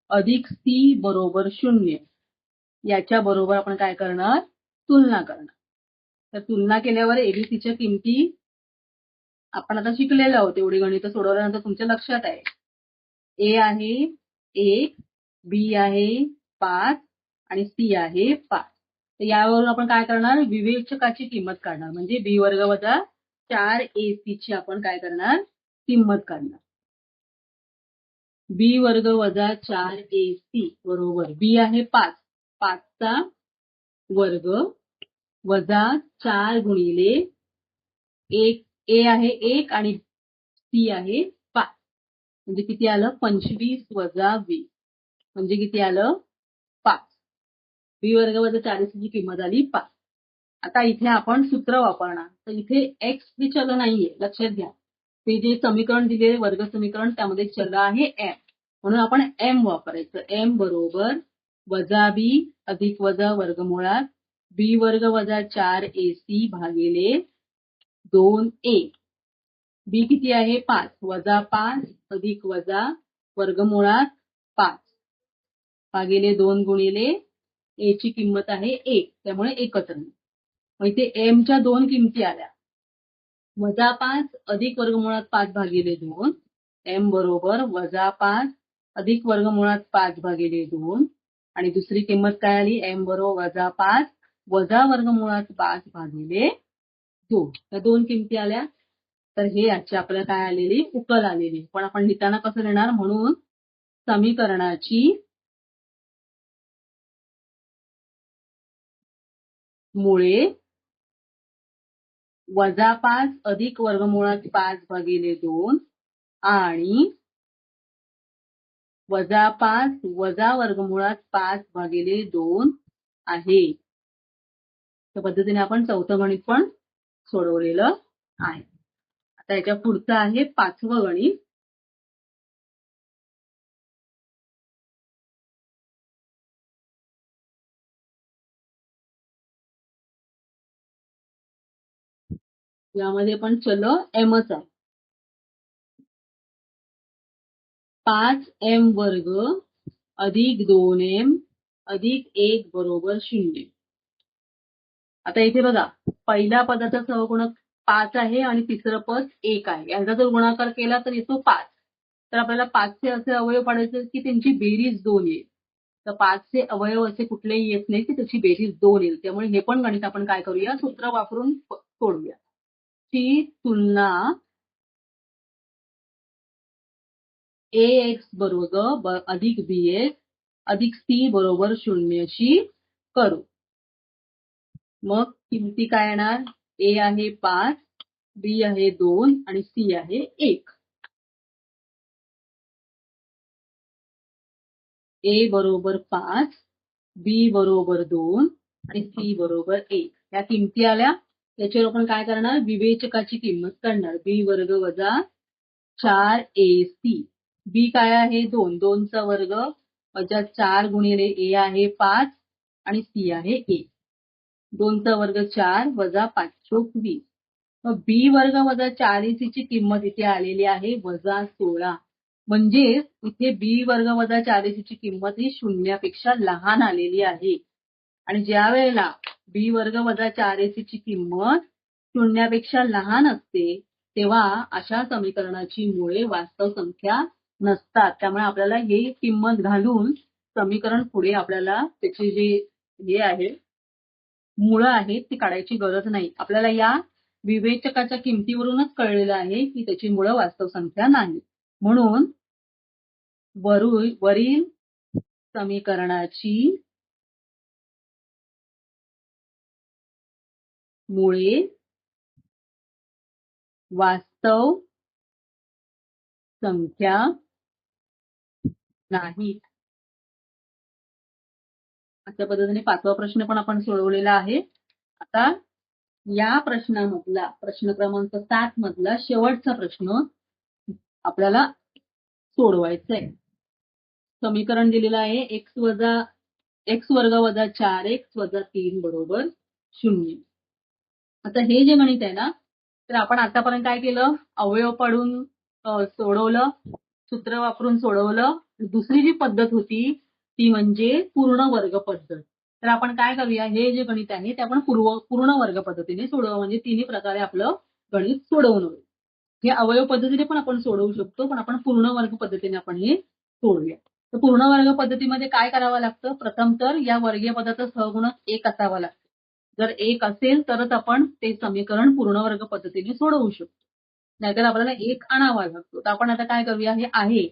अधिक c बरोबर 0 याच्या बरोबर आपण काय करणार? तुलना करणार. तर तुलना केल्यावर एबीसीच्या किमती आपण आता शिकलेलो आहोत. एवढी गणितं सोडवल्यानंतर तुमच्या लक्षात आहे. ए आहे 1, बी आहे 5 आणि सी आहे 5. तर यावरून आपण काय करणार? विवेचकाची किंमत काढणार. म्हणजे बी वर्ग वजा 4ac ची आपण काय करणार? किंमत काढणार. बी वर्ग वजा 4ac बरोबर बी आहे 5. 5चा वर्ग वजा 4 गुणिले 1 ए आहे 1 आणि सी आहे 5. म्हणजे किती आलं? 25 वजा 20 म्हणजे किती आलं? 5. बी वर्ग वजा 4ac ची किंमत आली 5. आता इथे आपण सूत्र वापरणार. तर इथे x हे चल नाहीये, लक्षात घ्या. ते जे समीकरण दिले वर्ग समीकरण त्यामध्ये चल आहे m. म्हणून आपण एम वापरायचं. एम बरोबर वजा बी अधिक वजा वर्गमुळात बी वर्ग वजा 4ac भागिले 2a. बी किती आहे 5 वजा 5 अधिक वजा वर्गमुळात 5 भागिले 2 गुणिले ए ची किंमत आहे 1, त्यामुळे एकत्र. मग इथे एम च्या दोन किमती आल्या. वजा 5 अधिक वर्गमुळात 5 भागिले 2. एम बरोबर वजा 5 अधिक वर्गमुळात 5 भागिले 2. आणि दुसरी किंमत काय आली एम बरोबर वजा 5 वजा वर्गमुळात 5 भागिले 2. या दोन किमती आल्या. तर हे याची आपल्याला काय आलेली उकल आलेली. पण आपण लिहिताना कसं लिहिणार, म्हणून समीकरणाची मुळे वजा 5 अधिक वर्गमुळात 5 भागिले 2 आणि वजा 5 वजा वर्गमुळात 5 भागिले 2 आहे. त्या पद्धतीने आपण चौथं गणित पण सोडवलेलं आहे. आता याच्या पुढचं आहे 5वं गणित. यामध्ये पण चल एमच आहे. 5m वर्ग अधिक 2m अधिक 1 बरोबर 0. आता इथे बघा पहिल्या पदाचा सहगुणक 5 आहे आणि तिसरं पद 1 आहे. यांचा जर गुणाकार केला तर येतो 5. तर आपल्याला 5चे असे अवयव पाडायचे की त्यांची बेरीज 2 येईल. तर 5चे अवयव असे कुठलेही येत नाही की त्याची बेरीज 2 येईल. त्यामुळे हे पण गणित आपण काय करूया सूत्र वापरून सोडूया. ची तुलना ax बरोबर अधिक bx अधिक c बरोबर 0 शी करू. मग किमती काय येणार, a आहे 5, b आहे 2 आणि c आहे 1. a बरोबर 5, b बरोबर 2 आणि c बरोबर 1. या किमती आल्या. त्याच्यावर आपण काय करणार, विवेचकाची किंमत करणार. b वर्ग वजा 4ac. b काय आहे 2, 2 चा वर्ग वजा 4 गुणिले a आहे 5 आणि c आहे 1. 2 चा वर्ग 4 वजा 5 चोक 20. मग बी वर्ग वजा 4ac ची किंमत इथे आलेली आहे वजा 16. म्हणजेच इथे बी वर्ग वजा 4ac ची किंमत ही शून्यापेक्षा लहान आलेली आहे. आणि ज्या वेळेला बी वर्ग वजा 4ac ची किंमत शून्यापेक्षा लहान असते तेव्हा अशा समीकरणाची मुळे वास्तव संख्या नसतात. त्यामुळे आपल्याला ही किंमत घालून समीकरण पुढे आपल्याला त्याची जी हे आहे मुळं आहेत ती काढायची गरज नाही. आपल्याला या विवेचकाच्या किमतीवरूनच कळलेलं आहे की त्याची मुळं वास्तव संख्या नाही. म्हणून वरील समीकरणाची मुळे वास्तव संख्या नाहीत. अशा पद्धतीने 5वा प्रश्न पण आपण सोडवलेला आहे. आता या प्रश्नामधला प्रश्न क्रमांक 7 मधला शेवटचा प्रश्न आपल्याला सोडवायचा आहे. समीकरण दिलेलं आहे एक्स वर्ग वजा 4x वजा 3 बरोबर 0. आता हे जे गणित आहे ना, तर आपण आतापर्यंत काय केलं, अवयव पाडून सोडवलं, सूत्र वापरून सोडवलं. दुसरी जी पद्धत होती ती म्हणजे पूर्ण वर्ग पद्धत. तर आपण काय करूया, हे जे गणित आहे ते आपण पूर्ण वर्ग पद्धतीने सोडवू. म्हणजे तिन्ही प्रकारे आपलं गणित सोडवणं होईल. हे अवयव पद्धतीने पण आपण सोडवू शकतो, पण आपण पूर्ण वर्ग पद्धतीने आपण हे सोडूया. तर पूर्ण वर्ग पद्धतीमध्ये काय करावं लागतं, प्रथम तर या वर्गीय पदाचा सहगुणक 1 असावा लागतो. जर 1 असेल तरच आपण ते समीकरण पूर्ण वर्ग पद्धतीने सोडवू शकतो. नाहीतर आपल्याला 1 आणावा लागतो. तर आपण आता काय करूया, हे आहे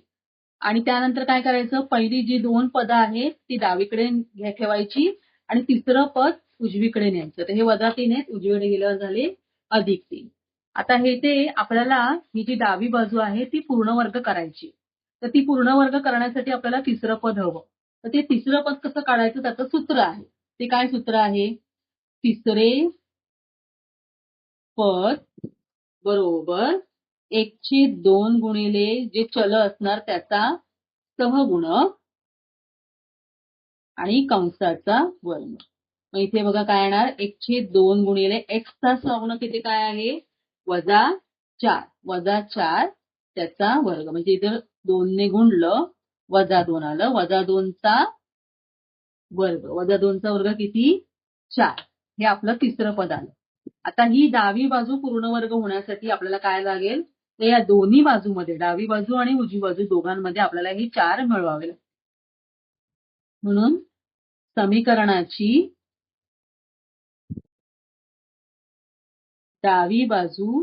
आणि त्यानंतर काय करायचं, पहिली जी 2 पदं आहेत ती डावीकडे ठेवायची आणि तिसरं पद उजवीकडे न्यायचं. तर हे वजा 3 आहेत, उजवीकडे गेल्यावर झाले अधिक 3. आता हे ते आपल्याला ही जी डावी बाजू आहे ती पूर्ण वर्ग करायची. तर ती पूर्ण वर्ग करण्यासाठी आपल्याला तिसरं पद हवं. तर ते तिसरं पद कसं काढायचं त्याचं सूत्र आहे. ते काय सूत्र आहे, तिसरे पद बरोबर 1/2 गुणिले जे चल असणार त्याचा सहगुणक आणि कंसाचा वर्ग. मग इथे बघा काय येणार, 1/2 गुणिले एक्सचा सहगुणक किती काय आहे, -4. -4 त्याचा वर्ग. म्हणजे इथे 2 ने गुणलं, -2 आलं. -2चा वर्ग. -2चा वर्ग किती, 4. हे आपलं तिसरं पद आलं. आता ही डावी बाजू पूर्ण वर्ग होण्यासाठी आपल्याला काय लागेल, तर या दोन्ही बाजूमध्ये, डावी बाजू आणि उजवी बाजू दोघांमध्ये आपल्याला ही 4 मिळवावे लागेल. म्हणून समीकरणाची डावी बाजू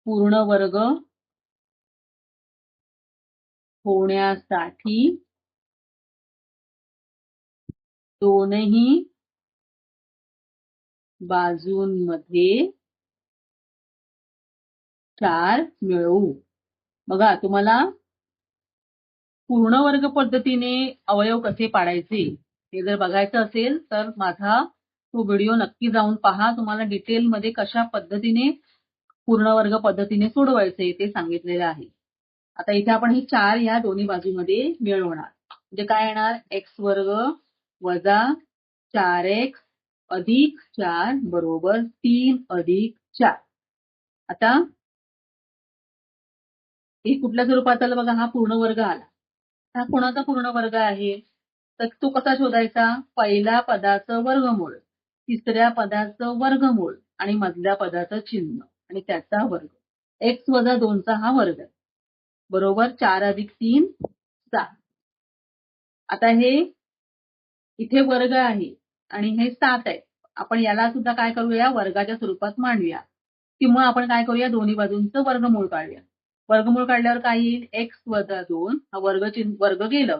पूर्ण वर्ग होण्यासाठी दोनही बाजूंमध्ये 4 मिळवू. बघा, तुम्हाला पूर्ण वर्ग पद्धतीने अवयव कसे पाडायचे हे जर बघायचं असेल तर माझा तो व्हिडिओ नक्की जाऊन पहा. तुम्हाला डिटेलमध्ये कशा पद्धतीने पूर्ण वर्ग पद्धतीने सोडवायचे ते सांगितलेलं आहे. आता इथे आपण ही 4 या दोन्ही बाजूमध्ये मिळवणार. म्हणजे काय येणार, x वर्ग वजा 4x अधिक 4 बरोबर 3 अधिक 4. आता हे कुठल्या स्वरूपात आलं बघा, हा पूर्ण वर्ग आला. हा कोणाचा पूर्ण वर्ग आहे, तर तो कसा शोधायचा, पहिल्या पदाचं वर्गमूळ, तिसऱ्या पदाचं वर्गमूळ आणि मधल्या पदाचं चिन्ह आणि त्याचा वर्ग. x वजा 2चा हा वर्ग आहे. बरोबर 4 अधिक 3 6. आता हे इथे वर्ग आहे आणि हे 7 आहे. आपण याला सुद्धा काय करूया, वर्गाच्या स्वरूपात मांडूया. किंवा आपण काय करूया, दोन्ही बाजूंचं वर्गमूळ काढूया. वर्गमूळ काढल्यावर काय येईल, x वजा 2 हा वर्ग गेलं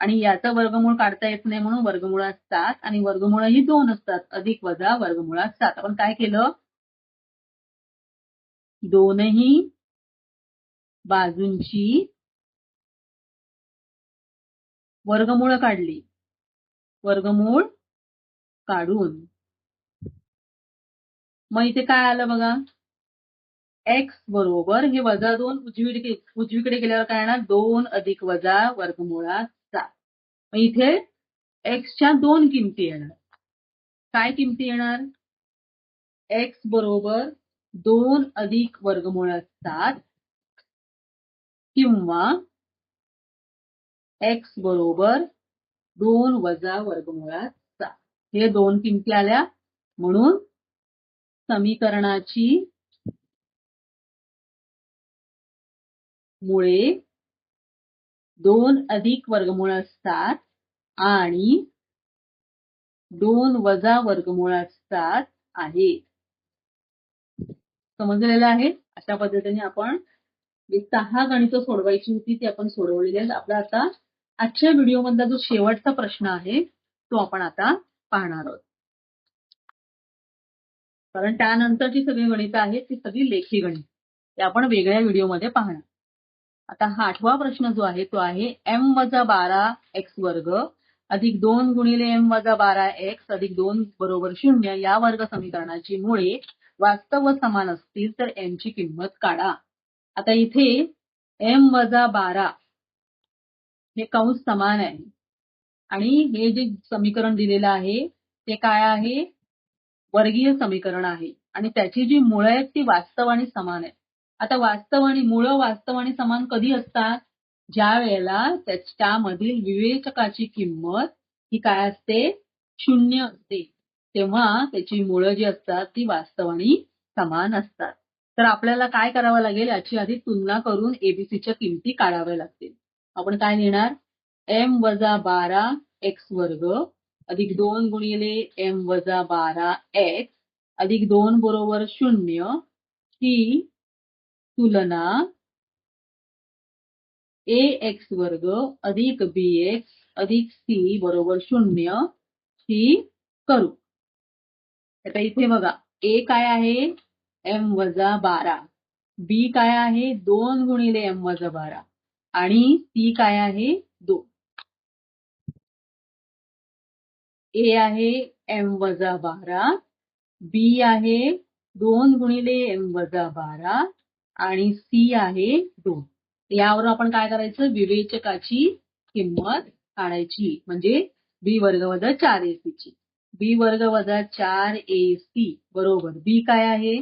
आणि याचं वर्गमूळ काढता येत नाही म्हणून वर्गमुळात 7 आणि वर्गमूळही 2 असतात. अधिक वजा वर्गमुळात 7. आपण काय केलं, दोनही बाजूंची वर्गमूळ काढली. वर्गमूळ काढून मग इथे काय आलं बघा, x बरोबर हे -2 उजवीकडे गेल्यावर काय येणार, 2 अधिक वजा वर्गमुळात 7. मग इथे एक्सच्या 2 किमती येणार. काय किमती येणार, x बरोबर 2 अधिक वर्गमुळात 7 किंवा x बरोबर 2 वजा वर्गमुळात 7. हे 2 किमती आल्या. म्हणून समीकरणाची मुळे 2 अधिक वर्गमुळात 7 आणि 2 वजा वर्गमुळात 7 आहे. समजलेलं आहे. अशा पद्धतीने आपण जी 6 गणितं सोडवायची होती ती आपण सोडवलेली आहेत. आपला आता आजच्या व्हिडिओ मधला जो शेवटचा प्रश्न आहे तो आपण आता पाहणार आहोत. कारण त्यानंतरची सगळी गणितं आहेत ती सगळी लेखी गणित, ते आपण वेगळ्या व्हिडिओमध्ये पाहणार. आता हा 8वा प्रश्न जो आहे तो आहे m वजा 12x वर्ग अधिक 2 गुणिले m वजा 12x अधिक 2 बरोबर 0 या वर्ग समीकरणाची मुळे वास्तव व समान असतील तर m ची किंमत काढा. आता इथे m वजा 12 हे कंस समान आहे आणि हे जे समीकरण दिलेलं आहे ते काय आहे, वर्गीय समीकरण आहे आणि त्याची जी मुळं आहेत ती वास्तव आणि समान आहेत. आता मुळं वास्तव आणि समान कधी असतात, ज्या वेळेला त्यामधील विवेचकाची किंमत ही काय असते, 0 असते, तेव्हा त्याची मुळं जी असतात ती वास्तव आणि समान असतात. तर आपल्याला काय करावं लागेल, याची आधी तुलना करून एबीसीच्या किमती काढाव्या लागतील. आपण काय लिहिणार, m वजा 12x वर्ग अधिक 2 गुणिले m वजा 12x अधिक 2 बरोबर 0 ही तुलना ax वर्ग अधिक bx अधिक c बरोबर 0 ही करू. आता इथे बघा, a काय आहे, m वजा 12, b काय आहे, 2 गुणिले m वजा 12 आणि c काय आहे, 2. a आहे m वजा 12, b आहे 2 गुणिले m वजा 12 आणि c आहे 2. यावरून आपण काय करायचं, विवेचकाची किंमत काढायची, म्हणजे बी वर्ग वजा 4ac ची. बी वर्ग वजा 4ac बरोबर बी काय आहे,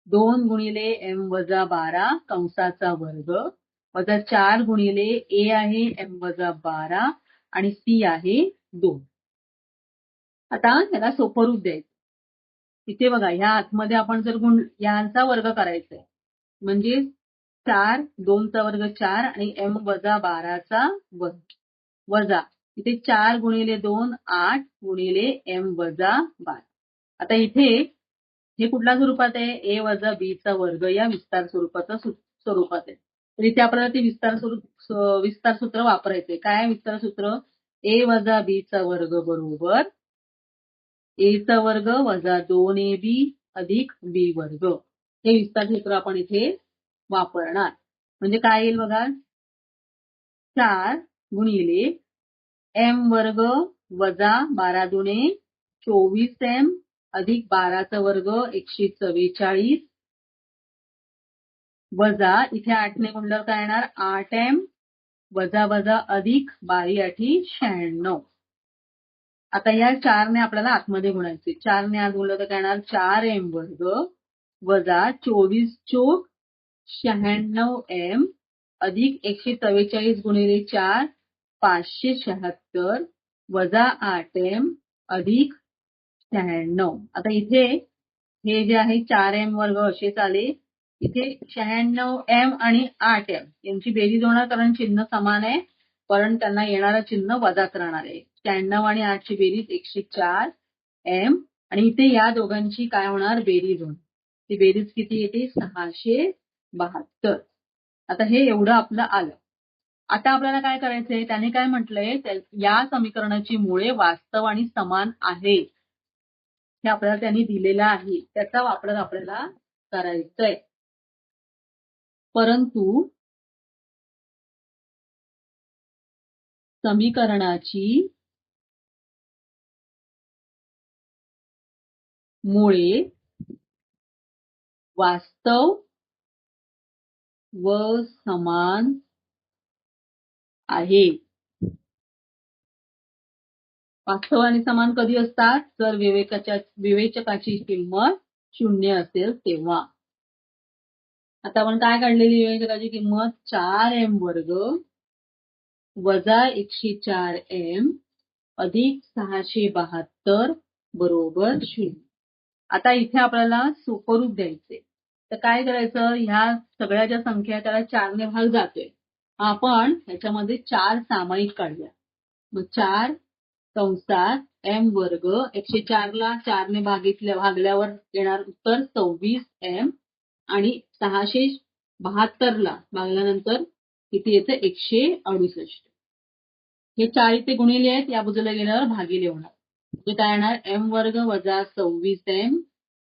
2 गुणिले एम वजा 12 कंसाचा वर्ग वजा 4 गुणिले ए आहे एम वजा 12 आणि सी आहे 2. आता त्याला सोपं रूप द्यायचं. इथे बघा, ह्या आतमध्ये आपण जर यांचा वर्ग करायचा आहे, म्हणजे 4, 2चा वर्ग 4 आणि एम वजा 12चा वर्ग वजा इथे 4 गुणिले 2 8 गुणिले एम वजा 12. आता इथे हे कुठल्या स्वरूपात आहे, ए वजा बी चा वर्ग या विस्तार स्वरूपात आहे. तर इथे आपल्याला ते विस्तार सूत्र वापरायचंय. काय विस्तार सूत्र, ए वजा बी चा वर्ग बरोबर ए चा वर्ग वजा 2ab अधिक बी वर्ग. हे विस्तार सूत्र आपण इथे वापरणार. म्हणजे काय येईल बघा, 4 गुणिले एम वर्ग वजा 12 दुणे 24m अधिक 12चा वर्ग 144 वजा इथे 8 ने गुणल्यावर काय येणार, 8m वजा वजा अधिक 12 8 96. आता या 4 ने आपल्याला आतमध्ये गुणायचे. 4 ने आत गुणलं तर काय येणार, 4m वर्ग वजा 24 चोक 96m अधिक 144 गुणिले 4 576 वजा 8m अधिक 96. आता इथे हे जे आहे 4m वर्ग असेच आले, इथे 96m आणि 8m यांची बेरीज होणार, कारण चिन्ह समान आहे, पण त्यांना येणारं चिन्ह वजाच राहणार आहे. 96 आणि 8 ची बेरीज 104m आणि इथे या दोघांची काय होणार, बेरीज होणार. ती बेरीज किती येते, 672. आता हे एवढं आपलं आलं. आता आपल्याला काय करायचंय, त्याने काय म्हटलंय, या समीकरणाची मुळे वास्तव आणि समान आहे, हे आपल्याला त्यांनी दिलेलं आहे. त्याचा वापर आपल्याला करायचंय. परंतु समीकरणाची मुळे वास्तव व समान आहे. वास्तव आणि समान कधी असतात, जर विवेचकाची किंमत 0 असेल तेव्हा. आता आपण काय काढलेली विवेचकाची किंमत, 4m वर्ग वजा 104m अधिक 672 बरोबर 0. आता इथे आपल्याला सोपं रूप द्यायचे. तर काय करायचं, ह्या सगळ्या ज्या संख्या त्याला 4 ने भाग जातोय, आपण ह्याच्यामध्ये 4 सामायिक काढूया. मग 4 कंसात m वर्ग 104 ला 4 ने भागल्यावर येणार उत्तर 26m आणि 672 ला भागल्यानंतर किती येतं, 168. हे 4 इथे गुणिले आहेत, या बाजूला गेल्यावर भागिले होणार. म्हणजे काय येणार, m वर्ग वजा 26m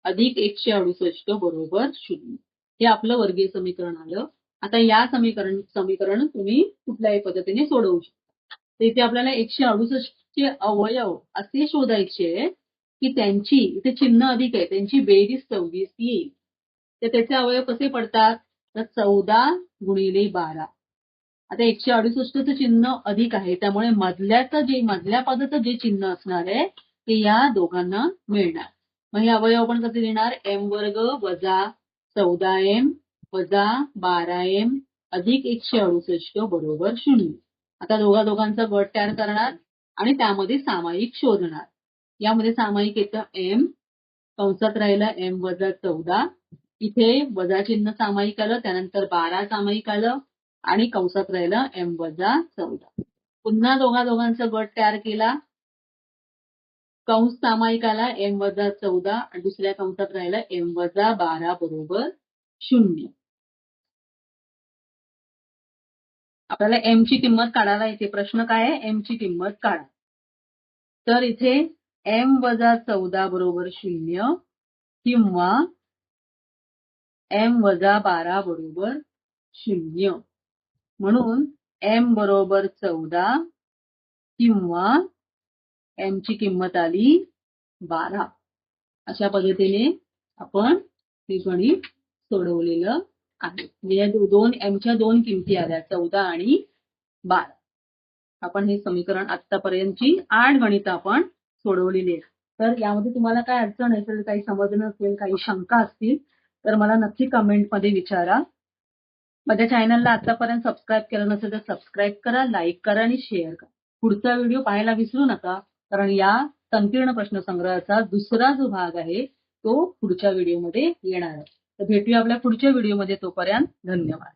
अधिक 168 बरोबर 0. हे आपलं वर्गीय समीकरण आलं. आता या समीकरण तुम्ही कुठल्याही पद्धतीने सोडवू शकता. तर इथे आपल्याला 168 चे अवयव असे शोधायचे की त्यांची, इथे चिन्ह अधिक आहे, त्यांची बेरीज 26 येईल. तर त्याचे अवयव कसे पडतात, तर 14 गुणिले 12. आता 168चं चिन्ह अधिक आहे, त्यामुळे मधल्या पदाचं जे चिन्ह असणार आहे ते या दोघांना मिळणार. मग हे अवयव आपण कसे लिहिणार, m वर्ग वजा 14m वजा 12m अधिक 168 बरोबर 0. आता दोघांचा गट तयार करणार आणि त्यामध्ये सामायिक शोधणार. यामध्ये सामायिक येतं m, कंसात राहिला m वजा 14, इथे वजा चिन्ह सामायिक आलं, त्यानंतर 12 सामायिक आलं आणि कंसात राहिलं m वजा 14. पुन्हा दोघांचा गट तयार केला, कंस सामायिक आला m वजा 14 आणि दुसऱ्या कंसात राहिला m वजा 12 बरोबर 0. आपल्याला m ची किंमत काढायला येते. प्रश्न काय आहे, m ची किंमत काढा. तर इथे m वजा 14 बरोबर 0 किंवा m वजा 12 बरोबर 0. म्हणून m बरोबर 14 किंवा m ची किंमत आली 12. अशा पद्धतीने आपण हे गणित सोडवलेलं आहे. म्हणजे या दोन एमच्या दोन किमती आल्या 14 आणि 12. आपण हे समीकरण आतापर्यंतची 8 गणितं आपण सोडवलेली आहेत. तर यामध्ये तुम्हाला काय अडचण असेल, काही समजणं असेल, काही शंका असतील तर मला नक्की कमेंटमध्ये विचारा. माझ्या चॅनलला आतापर्यंत सबस्क्राईब केलं नसेल तर सबस्क्राईब करा, लाईक करा आणि शेअर करा. पुढचा व्हिडिओ पाहायला विसरू नका, कारण या संकीर्ण प्रश्नसंग्रहाचा दुसरा जो भाग आहे तो पुढच्या व्हिडिओमध्ये येणार आहे. तर भेटूया आपल्या पुढच्या व्हिडिओमध्ये. तोपर्यंत धन्यवाद.